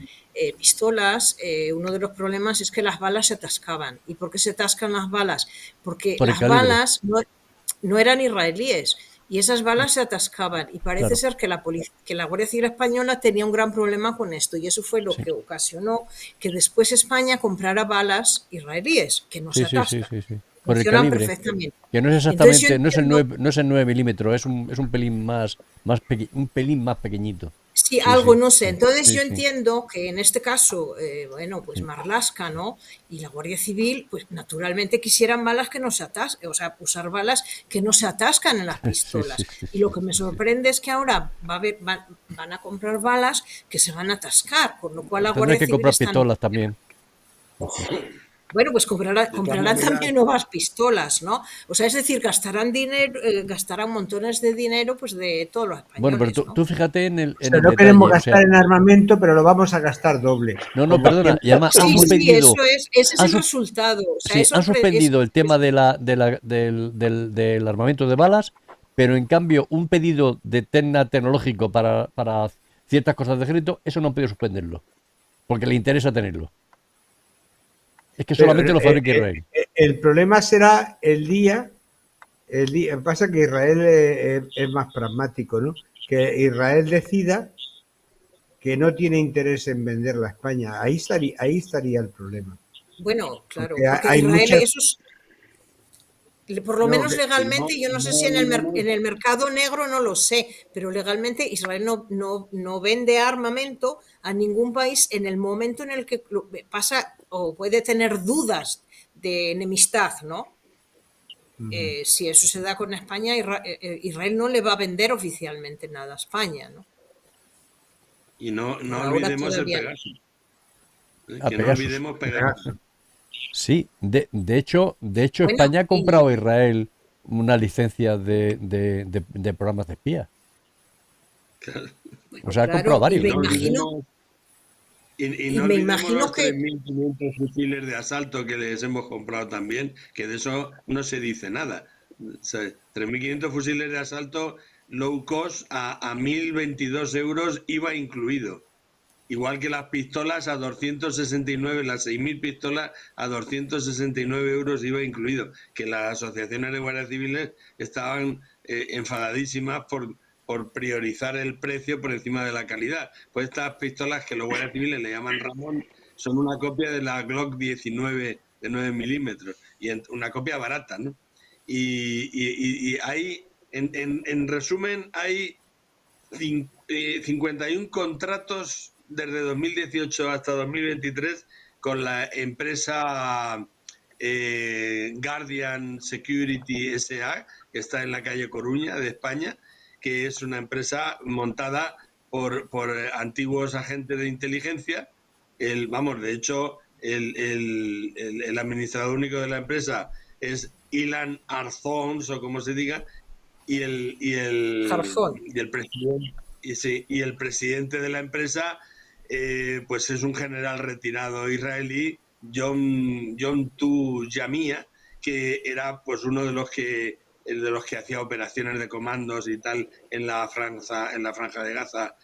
pistolas, uno de los problemas es que las balas se atascaban. ¿Y por qué se atascan las balas? Porque Por el las calibre. balas no eran israelíes y esas balas se atascaban y parece Claro. ser que la Guardia Civil Española tenía un gran problema con esto y eso fue lo Sí. que ocasionó que después España comprara balas israelíes que no se Sí. atascan. Por el Funcionan calibre. perfectamente. Que no es Entonces yo exactamente, no es el entiendo, 9, no es el 9 milímetros, es un pelín un pelín más pequeñito. sí, Sí, algo, sí, no sé. sí, Entonces sí, yo sí, entiendo que en este caso, bueno, pues sí. Marlaska, ¿no? Y la Guardia Civil, pues naturalmente quisieran balas que no se atascan, o sea, usar balas que no se atascan en las Sí, sí, pistolas. sí, Y lo sí, que me sí, sí. sorprende es que ahora van a comprar balas que se van a atascar, con lo cual la Tendrás Guardia que Civil comprar está... pistolas también. Sí. Bueno, pues De todas comprarán maneras, también nuevas pistolas, ¿no? O sea, es decir, gastarán dinero, gastarán montones de dinero, pues de todos los Bueno, pero españoles, ¿no? tú fíjate O en sea, el no queremos detalle, o sea, gastar en armamento, pero lo vamos a gastar doble, no, como perdona, y siempre. además han Sí, sí, suspendido, ese es han el sus- resultado. O sea, sí, han suspendido el tema del armamento de balas, pero en cambio un pedido de tecnológico para ciertas cosas de ejército, eso no han podido suspenderlo, porque le interesa tenerlo. Es que Pero solamente lo fabrica Israel. el problema será el día. Pasa que Israel es más pragmático, ¿no? Que Israel decida que no tiene interés en venderla a España. Ahí estaría el problema. bueno, claro, Porque porque hay Israel, muchas. eso es, por lo No, menos que legalmente, yo no sé si en el mercado negro no lo sé, pero legalmente Israel no vende armamento a ningún país en el momento en el que pasa o puede tener dudas de enemistad, ¿no? Si eso se da con España, Israel no le va a vender oficialmente nada a España, ¿no? Y no Por ahora olvidemos el todavía no. Pegasus. A Que no Pegasus. olvidemos Pegasus. Sí, de hecho Bueno, España ha comprado a Israel una licencia de programas de espía. Claro. O bueno, sea, ha comprado claro, Y varios. no olvidemos, y y no me olvidemos imagino los que, 3.500 fusiles de asalto que les hemos comprado también, que de eso no se dice nada. O sea, 3.500 fusiles de asalto low cost a 1.022 euros IVA incluido. Igual que las pistolas a 269, las 6.000 pistolas a 269 euros IVA incluido, que las asociaciones de guardias civiles estaban enfadadísimas por priorizar el precio por encima de la calidad. Pues estas pistolas que los guardias civiles le llaman Ramón son una copia de la Glock 19 de 9 milímetros y una copia barata, ¿no? Y hay, en resumen, hay 51 contratos desde 2018 hasta 2023 con la empresa Guardian Security SA, que está en la calle Coruña de España, que es una empresa montada por antiguos agentes de inteligencia. De hecho, el administrador único de la empresa es Ilan Arzons, o como se diga, y el, y el, Jarzón, y el presidente, y el presidente de la empresa, pues es un general retirado israelí, John Tu Yamia, que era pues uno de los que hacía operaciones de comandos y tal en la franja de Gaza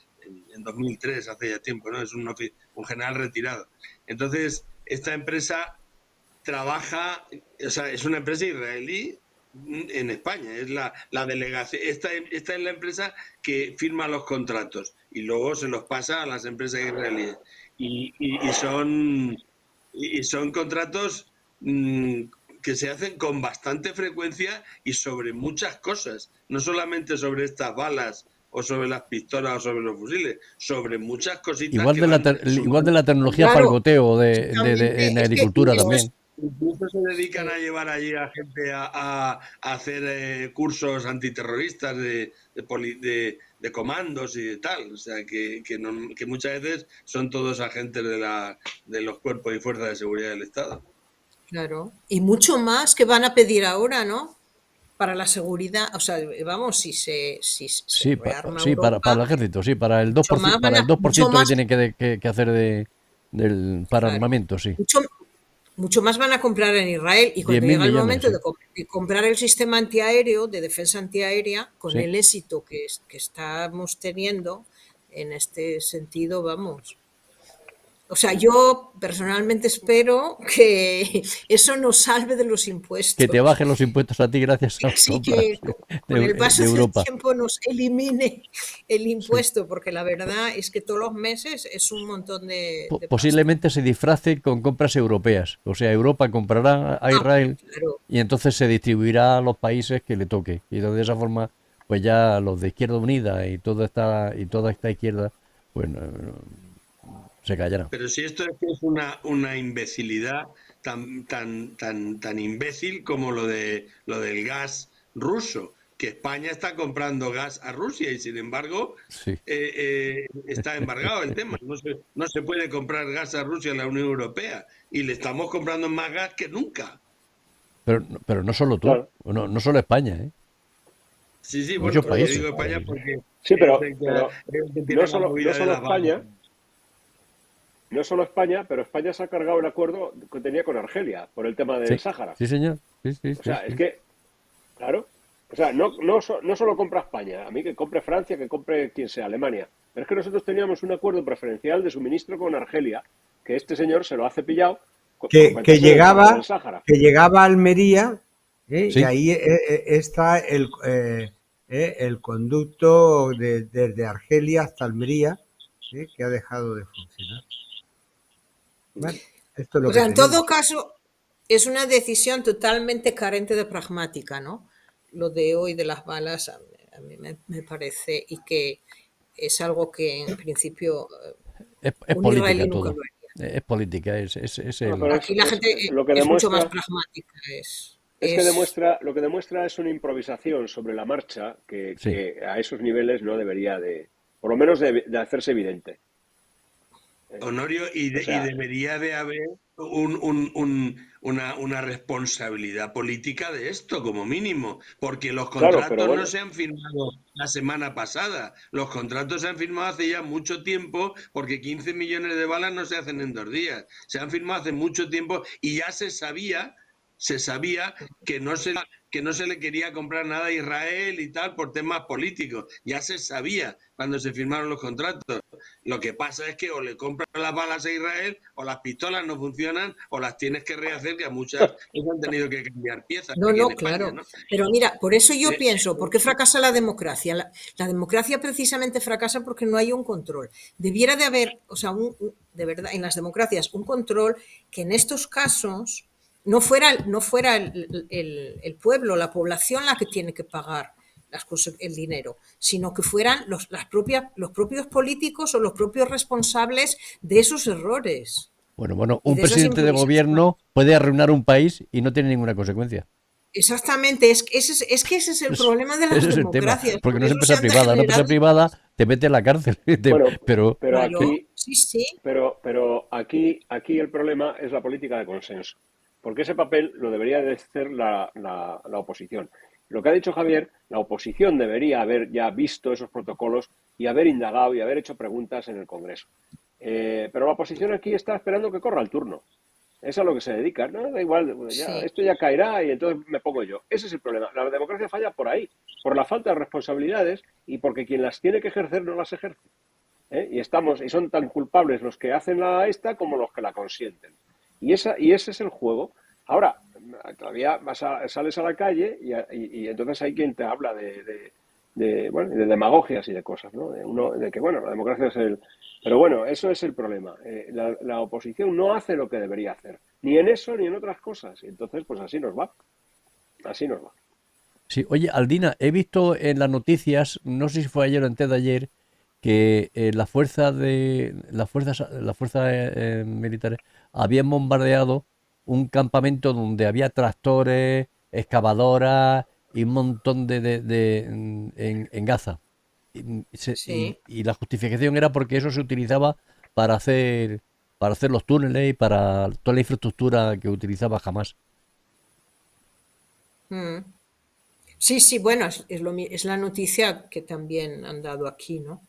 en 2003, hace ya tiempo, ¿no? Es un general retirado. Entonces, esta empresa trabaja, o sea, es una empresa israelí en España, es la delegación, esta es la empresa que firma los contratos y luego se los pasa a las empresas israelíes. Y son contratos mmm, que se hacen con bastante frecuencia y sobre muchas cosas, no solamente sobre estas balas o sobre las pistolas o sobre los fusiles, sobre muchas cositas Igual que de la, van te- igual de sumando. la tecnología para el claro, goteo exactamente, en es que, agricultura y esto es, también. Incluso se dedican a sí, llevar allí a gente a hacer cursos antiterroristas de comandos y de tal. O sea, que muchas veces son todos agentes de los cuerpos y fuerzas de seguridad del Estado. claro, y mucho más que van a pedir ahora, ¿no? Para la seguridad, o sea, vamos, si se Sí, rearma sí, para el Europa, ejército, sí, para el mucho 2%, más para el dos por mucho ciento que más, tienen que hacer para claro, armamento, sí. mucho, mucho más van a comprar en Israel y diez cuando mil llega el millones, momento sí. de comprar el sistema antiaéreo, de defensa antiaérea, con Sí. el éxito que estamos teniendo en este sentido, vamos. O sea, yo personalmente espero que eso nos salve de los Que te impuestos. bajen los impuestos a ti gracias a las Sí, compras que con el de paso del Europa. tiempo nos elimine el Sí. impuesto, porque la verdad es que todos los meses es un montón de pasta. Posiblemente se disfrace con compras europeas. O sea, Europa comprará a Ah, Israel claro, y entonces se distribuirá a los países que le toque. Y de esa forma, pues ya los de Izquierda Unida y toda esta izquierda, pues se callarán. Pero si esto es una imbecilidad tan imbécil como lo del gas ruso, que España está comprando gas a Rusia y sin embargo Sí. está embargado el tema. No se puede comprar gas a Rusia en la Unión Europea y le estamos comprando más gas que nunca. Pero no solo tú, Claro. no solo España, ¿eh? Sí, sí, bueno, Muchos pero yo países. digo España Sí. porque Sí, es el que tiene no la solo, movida no de solo las balas. España, no solo España, pero España se ha cargado el acuerdo que tenía con Argelia por el tema del Sí, Sáhara. sí, señor. Sí, sí, O sí, sea, sí. es que, claro, o sea, no solo compra España, a mí que compre Francia, que compre quien sea, Alemania. Pero es que nosotros teníamos un acuerdo preferencial de suministro con Argelia, que este señor se lo ha cepillado por que meterse en el campo del llegaba, Sáhara. que llegaba a Almería, y Sí. ahí está el conducto desde Argelia hasta Almería, que ha dejado de funcionar. Bueno, esto es lo O que sea, en tenemos. todo caso, es una decisión totalmente carente de pragmática, ¿no? Lo de hoy de las balas a mí me parece, y que es algo que en principio Es un israelí política nunca todo. lo haría. Es política, es Bueno, el... pero Aquí la gente lo que es mucho más demuestra, pragmática. lo que demuestra es una improvisación sobre la marcha Sí. que a esos niveles no debería por lo menos de hacerse evidente. Honorio, O y sea, debería de haber una responsabilidad política de esto, como mínimo, porque los claro, pero contratos no bueno, se han firmado la semana pasada, los contratos se han firmado hace ya mucho tiempo, porque 15 millones de balas no se hacen en 2 días, se han firmado hace mucho tiempo y ya se sabía que no se le quería comprar nada a Israel y tal por temas políticos, ya se sabía cuando se firmaron los contratos. Lo que pasa es que o le compran las balas a Israel o las pistolas no funcionan o las tienes que rehacer, que a muchas han tenido que cambiar piezas No, aquí en no, España, claro. ¿no? Pero mira, por eso yo Eh, pienso, ¿por qué fracasa la democracia? La democracia precisamente fracasa porque no hay un control. Debiera de haber, o sea, de verdad, en las democracias, un control que en estos casos no fuera el pueblo, la población la que tiene que pagar las cosas, el dinero, sino que fueran los propios políticos o los propios responsables de esos errores Bueno, y un de esas presidente de improvisaciones. gobierno puede arruinar un país y no tiene ninguna consecuencia. Exactamente, es que ese es el problema de las Ese es el tema, democracias, porque por no es eso se empresa han privada. Una empresa degenerado privada tanto. te mete en la cárcel, bueno, pero pero Claro, aquí, sí, sí, aquí el problema es la política de consenso, porque ese papel lo debería de hacer la oposición. Lo que ha dicho Javier, la oposición debería haber ya visto esos protocolos y haber indagado y haber hecho preguntas en el Congreso. Pero la oposición aquí está esperando que corra el turno. Es a lo que se dedica. No, da igual, sí. esto ya caerá y entonces me pongo yo. Ese es el problema. La democracia falla por ahí, por la falta de responsabilidades y porque quien las tiene que ejercer no las ejerce. Y son tan culpables los que hacen la esta como los que la consienten. Y ese es el juego. Ahora, todavía sales a la calle y entonces hay quien te habla de demagogias y de cosas, ¿no? De que, bueno, la democracia es el... Pero bueno, eso es el problema. La oposición no hace lo que debería hacer, ni en eso ni en otras cosas. Y entonces, pues así nos va. Así nos va. sí. Oye, Aldina, he visto en las noticias, no sé si fue ayer o antes de ayer, que las fuerzas militares habían bombardeado un campamento donde había tractores, excavadoras y un montón en Gaza. Sí. Y la justificación era porque eso se utilizaba para hacer los túneles y para toda la infraestructura que utilizaba Hamas. Mm. Sí, sí, bueno, es la noticia que también han dado aquí, ¿no?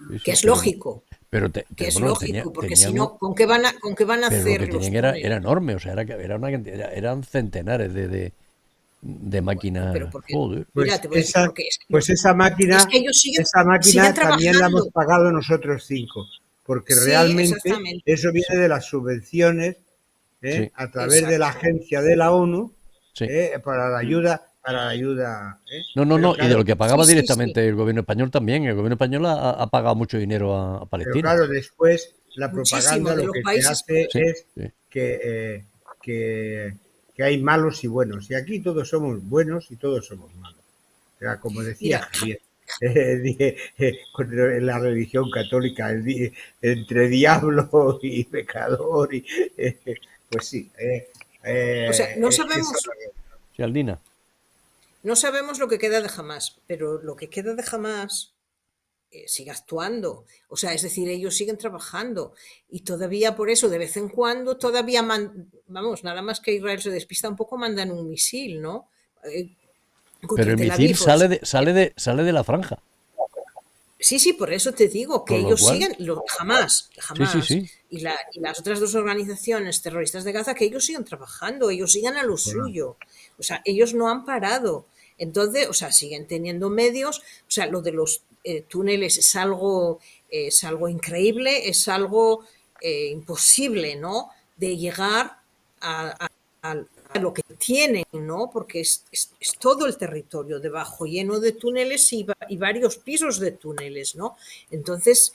Sí, Que sí, es lógico, que es bueno, lógico, porque si tenían no, ¿con qué van a pero lo hacer que los tenían era túneles? enorme, o sea, era una eran centenares de Bueno, pero máquinas. porque, Joder. mira, Pues te voy a decir, esa, porque es que, pues esa es máquina, que ellos siguen, esa siguen máquina también la hemos trabajando. pagado nosotros 5, porque Sí, realmente exactamente, eso Sí, viene de las subvenciones, sí, a través de la exacto. agencia de la ONU, sí. para la ayuda, No, y de lo que Sí, pagaba sí, sí, directamente el gobierno español también. El gobierno español ha pagado mucho dinero a pero Palestina. claro, después la muchísimo propaganda de lo los que te países. hace Sí, es sí. que, que, que hay malos y buenos, y aquí todos somos buenos y todos somos malos. O sea, como decía Mira, Javier, con la religión católica, entre diablo y pecador, pues sí, o sea, no es que eso sabemos, es Sí, Aldina. No sabemos lo que queda de Hamás, pero lo que queda de Hamás sigue actuando. O sea, es decir, ellos siguen trabajando y todavía por eso, de vez en cuando, todavía, vamos, nada más que Israel se despista un poco, mandan un misil, ¿no? Pero Contra el Tel misil Aviv. sale de la franja. Sí, por eso te digo que Con lo ellos cual, siguen, jamás, sí. y las otras dos organizaciones terroristas de Gaza, que ellos siguen trabajando, ellos siguen a lo suyo, o sea, ellos no han parado. Entonces, o sea, siguen teniendo medios, o sea, lo de los túneles es algo increíble, es algo imposible, ¿no? De llegar a lo que tienen, ¿no? Porque es todo el territorio debajo, lleno de túneles y varios pisos de túneles, ¿no? Entonces,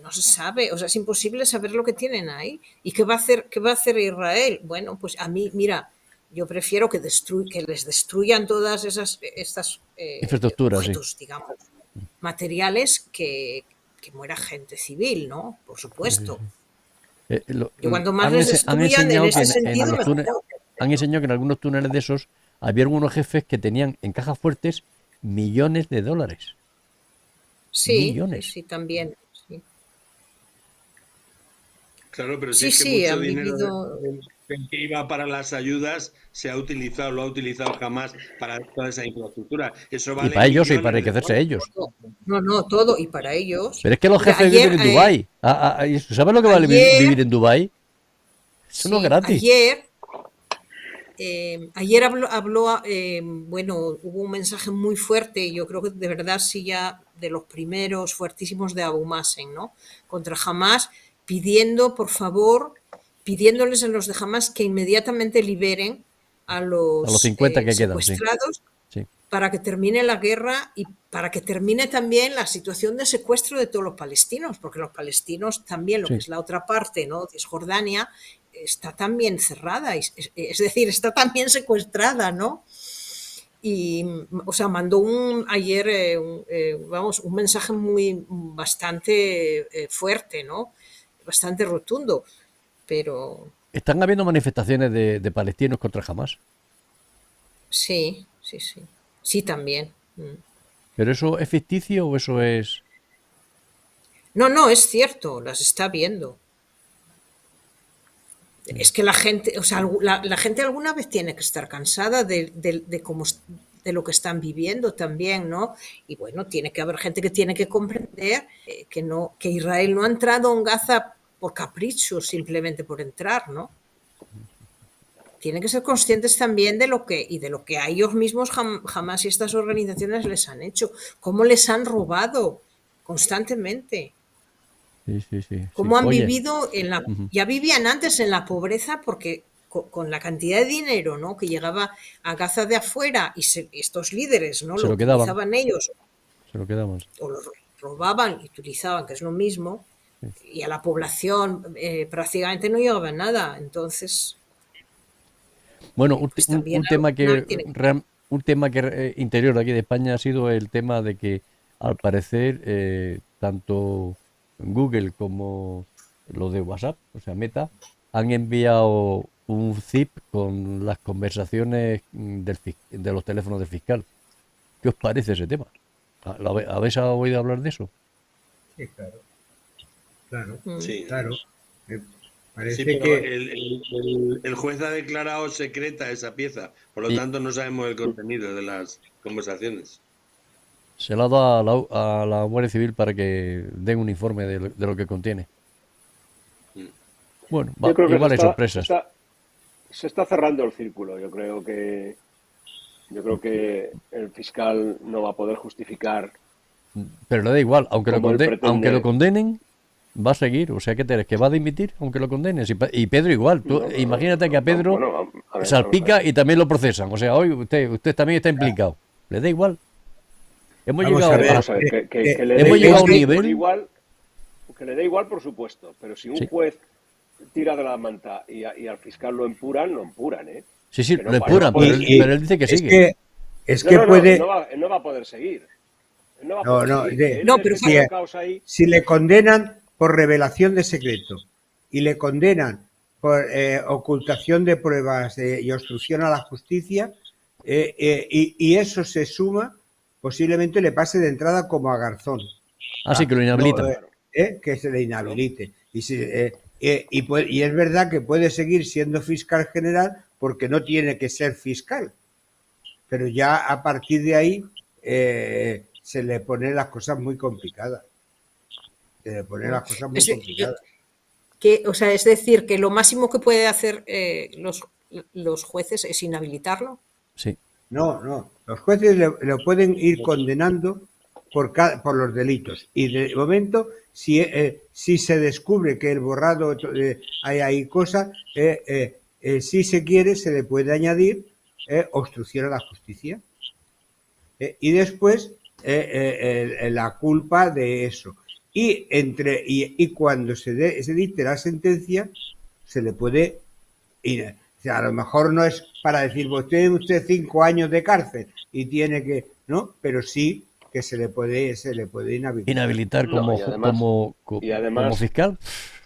no se sabe, o sea, es imposible saber lo que tienen ahí. ¿Y qué va a hacer Israel? Bueno, pues a mí, mira, yo prefiero que les destruyan todas estas Infraestructura, sí. objetos, digamos, materiales, que muera gente civil, ¿no? Por supuesto. Yo cuando más les Han destruyan en enseñado ese sentido, los túneles, mejor. han enseñado que en algunos túneles de esos había unos jefes que tenían en cajas fuertes millones de dólares. Millones. Sí, también. Sí, Claro, pero si es que mucho han dinero vivido. del que iba para las ayudas lo ha utilizado jamás para toda esa infraestructura. Eso Y vale para ellos y para millones de enriquecerse dólares. ellos. No, todo, y para ellos. Pero es que los Mira, jefes viven en Dubái. ¿Sabes lo que vale vivir en Dubái? Eso no es gratis. Ayer habló, bueno, hubo un mensaje muy fuerte, yo creo que de verdad sí, ya de los primeros fuertísimos de Abu Mazen, ¿no? Contra Hamas, pidiendo, por favor, pidiéndoles a los de Hamas que inmediatamente liberen a A los los 50 que quedan, sí. secuestrados, Sí. para que termine la guerra y para que termine también la situación de secuestro de todos los palestinos, porque los palestinos también, lo Sí. que es la otra parte, ¿no? Cisjordania, está también cerrada, es decir, está también secuestrada, ¿no? Y, o sea, mandó ayer, un mensaje bastante fuerte, ¿no? Bastante rotundo, pero Están habiendo manifestaciones de palestinos contra Hamas. sí, también. ¿Pero eso es ficticio o eso es...? No, es cierto, las está viendo. Es que la gente, o sea, la gente alguna vez tiene que estar cansada de cómo, de lo que están viviendo también, ¿no? Y bueno, tiene que haber gente que tiene que comprender que Israel no ha entrado en Gaza por capricho, simplemente por entrar, ¿no? Tienen que ser conscientes también de lo que a ellos mismos jamás y estas organizaciones les han hecho, cómo les han robado constantemente. Sí. Cómo han Oye, vivido ya vivían antes en la pobreza, porque con la cantidad de dinero, ¿no?, que llegaba a Gaza de afuera, y estos líderes, ¿no?, se lo lo quedaban. utilizaban ellos, Se lo quedaban. o lo robaban y utilizaban, que es lo mismo, y a la población prácticamente no llegaba nada. Entonces, Bueno, pues también un tema que interior de aquí de España ha sido el tema de que, al parecer, tanto Google como lo de WhatsApp, o sea, Meta, han enviado un zip con las conversaciones de los teléfonos del fiscal. ¿Qué os parece ese tema? ¿Habéis oído hablar de eso? Sí, claro. Sí. Claro. Parece Sí, pero que el juez ha declarado secreta esa pieza, por lo tanto no sabemos el contenido de las conversaciones. Se lo ha dado a la Guardia Civil para que den un informe de lo que contiene. Bueno, Yo creo que igual hay sorpresas. se está cerrando el círculo. Yo creo que el fiscal no va a poder justificar Pero le da igual, aunque como él pretende. aunque lo condenen, va a seguir. O sea, que va a dimitir aunque lo condenes. Y Pedro igual. Imagínate que a Pedro Bueno, a ver, salpica y también lo procesan. O sea, hoy usted también está implicado. Le da igual. Hemos Vamos llegado a ver, vamos a ver, que le hemos dé llegado a un igual, nivel. igual, que le dé igual, por supuesto, pero si un Sí. juez tira de la manta y al fiscal lo empuran, ¿eh? Sí, Que no lo va- empuran, no va a poder seguir. pero él dice que sigue. es que No, puede. no va a poder seguir. No va a No, poder no, seguir. Él No, se pero mete en el caos ahí. Si le condenan por revelación de secreto y le condenan por ocultación de pruebas y obstrucción a la justicia, y eso se suma, posiblemente le pase de entrada como a Garzón. Así que lo inhabilitan. Que se le inhabilite. Y es verdad que puede seguir siendo fiscal general porque no tiene que ser fiscal. Pero ya a partir de ahí se le ponen las cosas muy complicadas. O sea, es decir, que lo máximo que puede hacer los jueces es inhabilitarlo. Sí. No. Los jueces lo pueden ir condenando por los delitos. Y de momento, si se descubre que el borrado hay ahí cosas, si se quiere, se le puede añadir obstrucción a la justicia. Y después la culpa de eso. Y cuando se dicte la sentencia, se le puede ir. O sea, a lo mejor no es para decir, pues tiene usted 5 años de cárcel y tiene que, ¿no? Pero sí que se le puede inhabilitar. Inhabilitar como fiscal,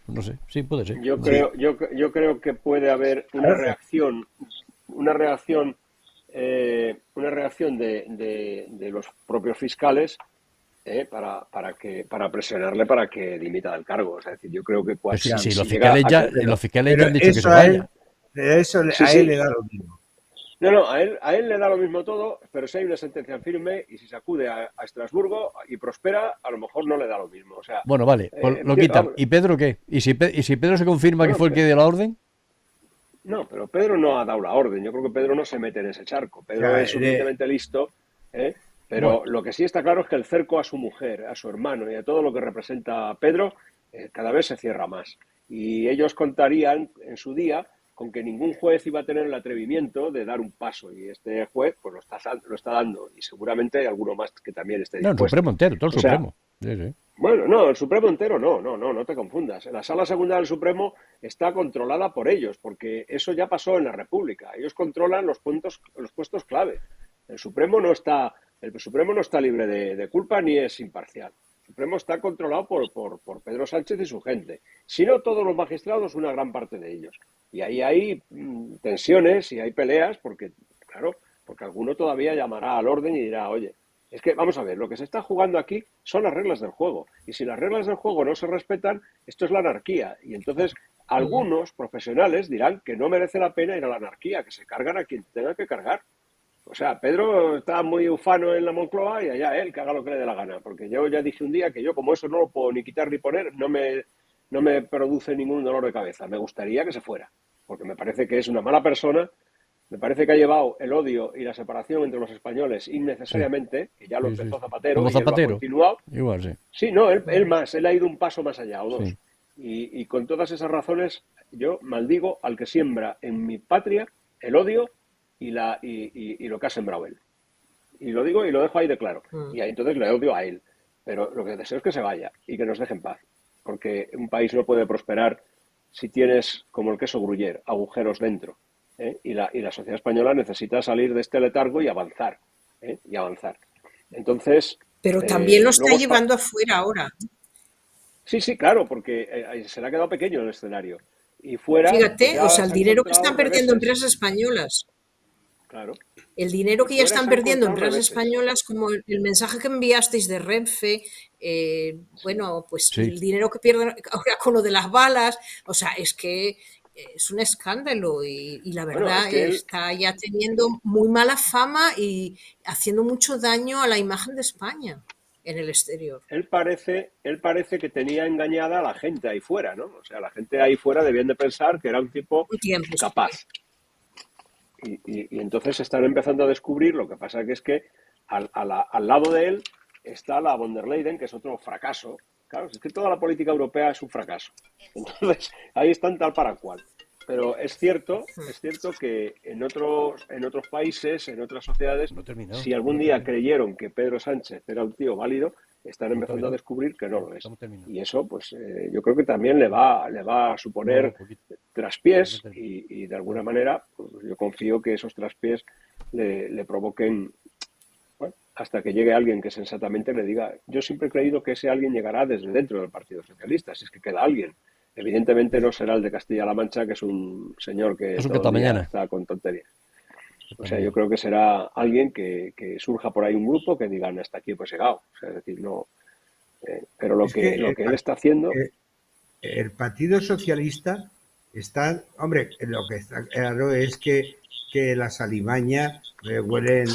no sé, sí puede ser. Yo creo que puede haber una reacción de los propios fiscales para presionarle para que dimita del cargo. O sea, es decir, yo creo que los fiscales ya han dicho que se vaya. Eso a él le da lo mismo. No, a él le da lo mismo todo, pero si hay una sentencia firme y si se acude a Estrasburgo y prospera, a lo mejor no le da lo mismo. O sea, bueno, vale, pues lo quitan. ¿Y Pedro qué? ¿Y si Pedro se confirma que fue el que dio la orden? No, pero Pedro no ha dado la orden. Yo creo que Pedro no se mete en ese charco. Pedro es suficientemente listo, pero lo que sí está claro es que el cerco a su mujer, a su hermano y a todo lo que representa a Pedro cada vez se cierra más. Y ellos contarían en su día con que ningún juez iba a tener el atrevimiento de dar un paso. Y este juez pues lo está dando. Y seguramente hay alguno más que también esté dispuesto. No, el Supremo entero, todo el Supremo. Sí. Bueno, no, el Supremo entero no te confundas. La Sala Segunda del Supremo está controlada por ellos, porque eso ya pasó en la República. Ellos controlan los puestos clave. El Supremo no está libre de culpa ni es imparcial. El Supremo está controlado por Pedro Sánchez y su gente. Si no todos los magistrados, una gran parte de ellos. Y ahí hay tensiones y hay peleas, porque alguno todavía llamará al orden y dirá, oye, es que, vamos a ver, lo que se está jugando aquí son las reglas del juego. Y si las reglas del juego no se respetan, esto es la anarquía. Y entonces algunos profesionales dirán que no merece la pena ir a la anarquía, que se cargan a quien tenga que cargar. O sea, Pedro está muy ufano en la Moncloa y allá él que haga lo que le dé la gana. Porque yo ya dije un día que yo, como eso no lo puedo ni quitar ni poner, no me produce ningún dolor de cabeza. Me gustaría que se fuera. Porque me parece que es una mala persona. Me parece que ha llevado el odio y la separación entre los españoles innecesariamente, que ya lo empezó Zapatero, como Zapatero, y él lo ha continuado. Igual, sí. Sí, no, él ha ido un paso más allá, o dos. Sí. Y con todas esas razones, yo maldigo al que siembra en mi patria el odio y lo que ha sembrado él. Y lo digo y lo dejo ahí de claro. Y ahí, entonces le odio a él. Pero lo que deseo es que se vaya y que nos deje en paz. Porque un país no puede prosperar si tienes, como el queso Gruyère, agujeros dentro. Y la sociedad española necesita salir de este letargo y avanzar. Entonces... Pero también lo está llevando afuera ahora. Sí, claro, porque se le ha quedado pequeño el escenario. Y fuera... Fíjate, pues el dinero que están perdiendo empresas españolas. Claro. El dinero que ya están perdiendo empresas españolas, como el mensaje que enviasteis de Renfe, bueno, pues sí. El dinero que pierden ahora con lo de las balas, o sea, es que es un escándalo y la verdad está ya teniendo muy mala fama y haciendo mucho daño a la imagen de España en el exterior. Él parece que tenía engañada a la gente ahí fuera, ¿no? O sea, la gente ahí fuera debían de pensar que era un tipo capaz. Y entonces están empezando a descubrir, lo que pasa que es que al lado de él está la von der Leyen, que es otro fracaso. Claro, es que toda la política europea es un fracaso. Entonces, ahí están tal para cual. Pero es cierto que en otros países, en otras sociedades, si algún día creyeron que Pedro Sánchez era un tío válido, están empezando a descubrir que no lo es. Y eso, pues, yo creo que también le va a suponer traspiés y de alguna manera, pues, yo confío que esos traspiés le provoquen, bueno, hasta que llegue alguien que sensatamente le diga. Yo siempre he creído que ese alguien llegará desde dentro del Partido Socialista, si es que queda alguien. Evidentemente no será el de Castilla-La Mancha, que es un señor que todo el día está con tonterías. O sea, yo creo que será alguien que surja por ahí un grupo que digan hasta aquí pues llegado. O sea, es decir, no. Pero Es que lo que él está haciendo. el Partido Socialista está, hombre, lo que está claro es que las alimañas huelen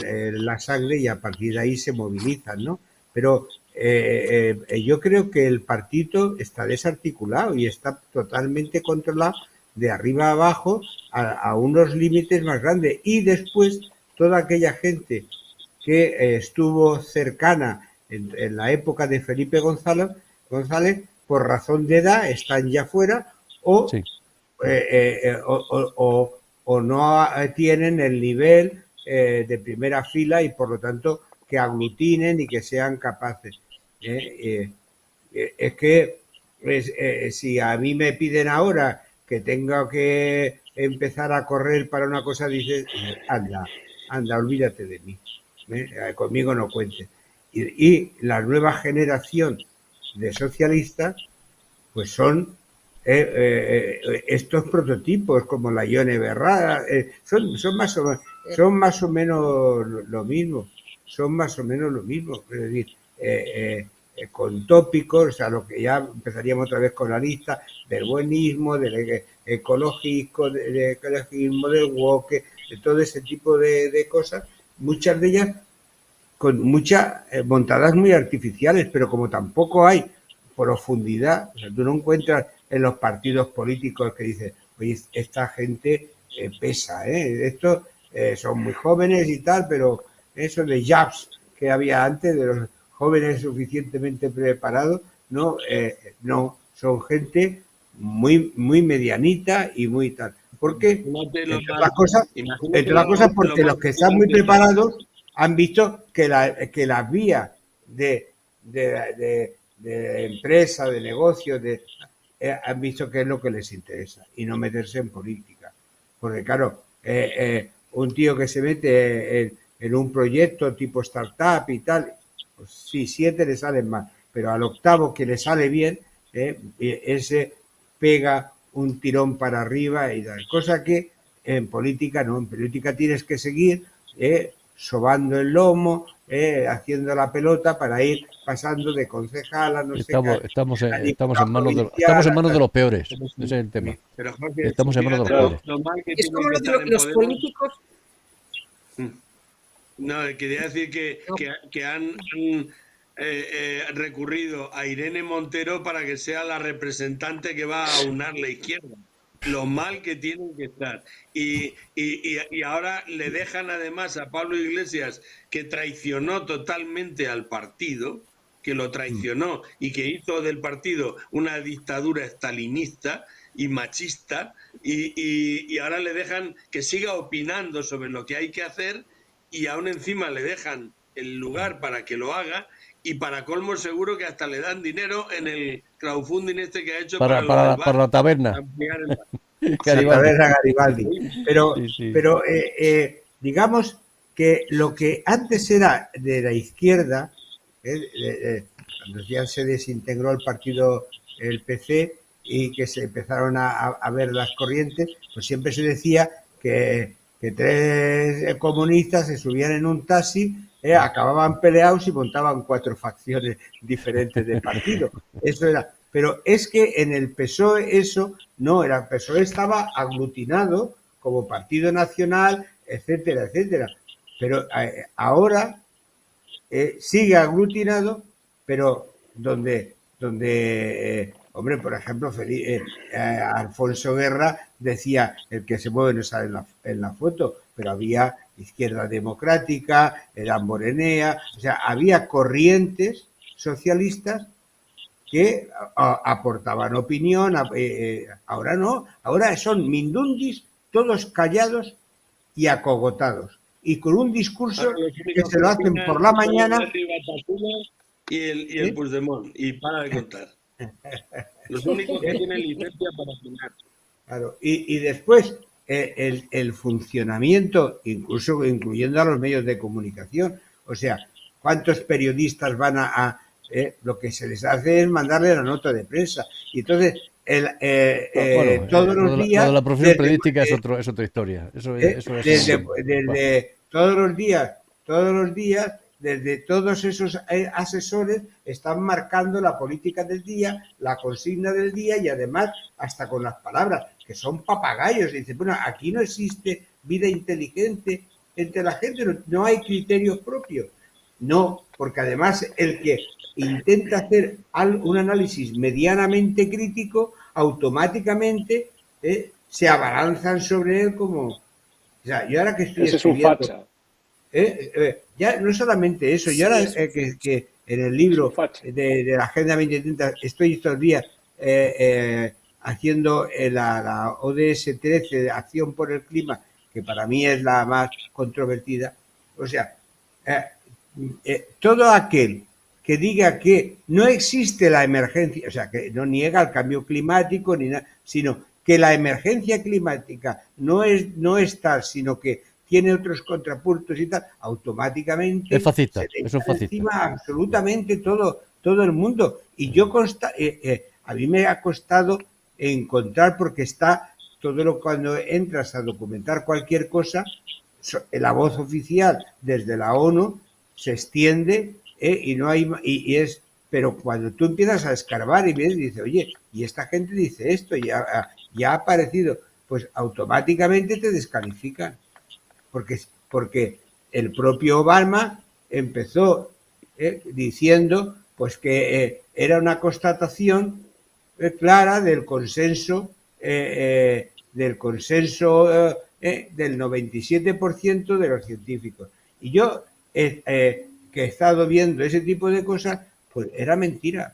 la sangre y a partir de ahí se movilizan, ¿no? Pero yo creo que el partido está desarticulado y está totalmente controlado de arriba a abajo a unos límites más grandes. Y después toda aquella gente que estuvo cercana en la época de Felipe González, por razón de edad, están ya fuera o, Sí. o no tienen el nivel de primera fila y por lo tanto que aglutinen y que sean capaces. Es que si a mí me piden ahora que tenga que empezar a correr para una cosa, dices, anda, olvídate de mí. Conmigo no cuentes. Y la nueva generación de socialistas, pues son estos prototipos como la Ione Berra, son más o menos lo mismo, son más o menos lo mismo, es decir, con tópicos, o sea, lo que ya empezaríamos otra vez con la lista del buenismo, del ecologismo, del woke, de todo ese tipo de cosas, muchas de ellas con muchas montadas muy artificiales, pero como tampoco hay profundidad, o sea, tú no encuentras en los partidos políticos que dices, oye, esta gente pesa, estos son muy jóvenes y tal, pero eso de jabs que había antes, de los jóvenes suficientemente preparados, no, son gente muy medianita y muy tal. ¿Por qué? Entre otras cosas porque los que están muy preparados han visto que las vías de empresa, de negocio, han visto que es lo que les interesa y no meterse en política. Porque claro, un tío que se mete en un proyecto tipo startup y tal, pues sí, 7 le salen mal, pero al octavo que le sale bien, ese pega un tirón para arriba y tal. Cosa que en política no, en política tienes que seguir sobando el lomo, haciendo la pelota para ir pasando de concejal a no sé qué. Estamos en manos de los peores. Ese es el tema. Pero Jorge, Estamos en manos de los fíjate peores. lo mal que Es tienen como que lo de estar en los Podemos. políticos. No, quería decir que han recurrido a Irene Montero para que sea la representante que va a aunar la izquierda. Lo mal que tienen que estar. Y ahora le dejan además a Pablo Iglesias, que traicionó totalmente al partido, que lo traicionó y que hizo del partido una dictadura estalinista y machista, y ahora le dejan que siga opinando sobre lo que hay que hacer, y aún encima le dejan el lugar para que lo haga, y para colmo seguro que hasta le dan dinero en el crowdfunding este que ha hecho para lo del bar, para la taberna. ampliar el bar. Garibaldi. A Garibaldi. Pero, Sí, sí. pero digamos que lo que antes era de la izquierda, cuando ya se desintegró el partido, el PC, y que se empezaron a ver las corrientes, pues siempre se decía que 3 comunistas se subían en un taxi, acababan peleados y montaban 4 facciones diferentes de partido. Eso era. Pero es que en el PSOE eso no era. El PSOE estaba aglutinado como partido nacional, etcétera, etcétera. Pero ahora sigue aglutinado, pero donde hombre, por ejemplo, Alfonso Guerra decía, el que se mueve no sale en la foto, pero había Izquierda Democrática, era Morenea, o sea, había corrientes socialistas que aportaban opinión, ahora no, ahora son mindundis, todos callados y acogotados, y con un discurso que se lo hacen por la mañana. Y el Puigdemont, y para de contar. Los únicos que tienen licencia para opinar. Claro, y después el funcionamiento, incluso incluyendo a los medios de comunicación, o sea, ¿cuántos periodistas van lo que se les hace es mandarle la nota de prensa. Y entonces, Bueno, todos los lo de días... la profesión desde- periodística es otra historia. Eso es desde todos los días, desde todos esos asesores están marcando la política del día, la consigna del día y además hasta con las palabras, que son papagayos. Y dice, bueno, aquí no existe vida inteligente entre la gente, no hay criterios propios. No, porque además el que intenta hacer un análisis medianamente crítico, automáticamente se abalanzan sobre él como... O sea, yo ahora que estoy Ese es un escribiendo... facha. ya no solamente eso, yo ahora que en el libro de la Agenda 2030 estoy estos días haciendo la ODS 13 de Acción por el Clima, que para mí es la más controvertida. O sea, todo aquel que diga que no existe la emergencia, o sea, que no niega el cambio climático ni nada, sino que la emergencia climática no es tal, sino que tiene otros contrapuntos y tal, automáticamente es fascista, se le eso es echa fascista. encima absolutamente todo el mundo. Y yo a mí me ha costado encontrar, porque está cuando entras a documentar cualquier cosa, la voz oficial desde la ONU se extiende y no hay pero cuando tú empiezas a escarbar y ves, dices, oye, y esta gente dice esto, ya ha aparecido, pues automáticamente te descalifican. Porque el propio Obama empezó diciendo pues que era una constatación clara del consenso del 97% de los científicos. Y yo que he estado viendo ese tipo de cosas, pues era mentira.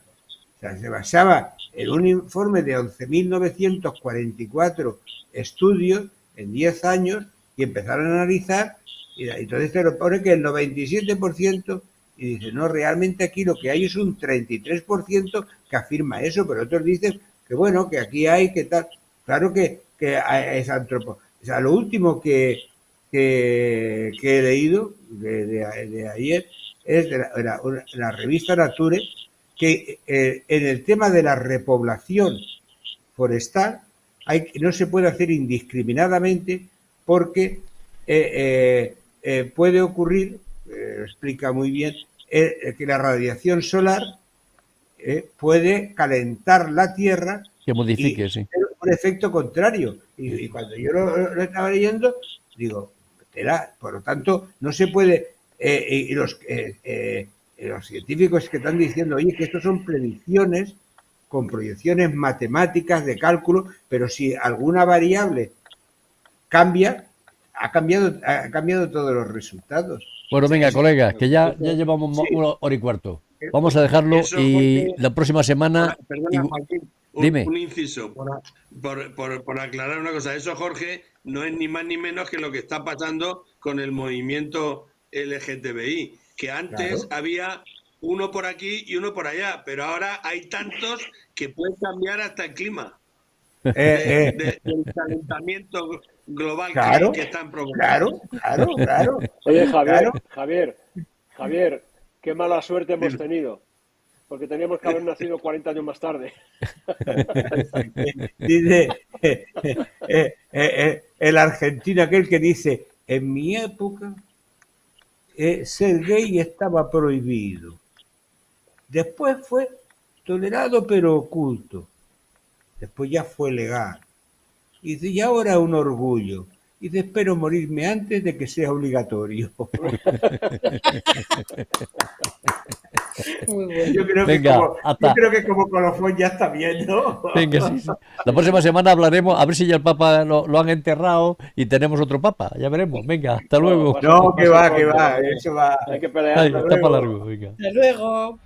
O sea, se basaba en un informe de 11.944 estudios en 10 años y empezaron a analizar, y entonces te lo pone que el 97%, y dice, no, realmente aquí lo que hay es un 33% que afirma eso, pero otros dicen que bueno, que aquí hay, que tal. Claro que es antropo. O sea, lo último que he leído de ayer es de la revista Nature, que en el tema de la repoblación forestal no se puede hacer indiscriminadamente, porque puede ocurrir, lo explica muy bien, que la radiación solar puede calentar la Tierra Que modifique, y sí. tener un efecto contrario. Y cuando yo lo estaba leyendo, digo, por lo tanto, no se puede... y los científicos que están diciendo, oye, que estos son predicciones con proyecciones matemáticas de cálculo, pero si alguna variable cambia, ha cambiado todos los resultados. Bueno, Sí, venga, sí. colegas, que ya Eso- llevamos sí. 1 hora y cuarto. Vamos a dejarlo Eso, y Jorge, la próxima semana... perdona, Joaquín, Dime. un inciso, por aclarar una cosa. Eso, Jorge, no es ni más ni menos que lo que está pasando con el movimiento LGTBI, que antes había uno por aquí y uno por allá, pero ahora hay tantos que pueden cambiar hasta el clima del calentamiento global que están provocando. Claro. Oye, Claro. Javier, qué mala suerte hemos tenido, porque teníamos que haber nacido 40 años más tarde. Dice el argentino aquel que dice, en mi época ser gay estaba prohibido. Después fue tolerado pero oculto. Después ya fue legal. Y dice, y ahora es un orgullo. Y dice, espero morirme antes de que sea obligatorio. Muy bueno. Yo creo, Venga, yo creo que como colofón ya está bien, ¿no? Venga, sí. La próxima semana hablaremos, a ver si ya el Papa lo han enterrado y tenemos otro Papa. Ya veremos. Venga, hasta luego. No, que va, Pronto, eso va. hay que Ay, pelear. está para largo. Venga. Hasta luego.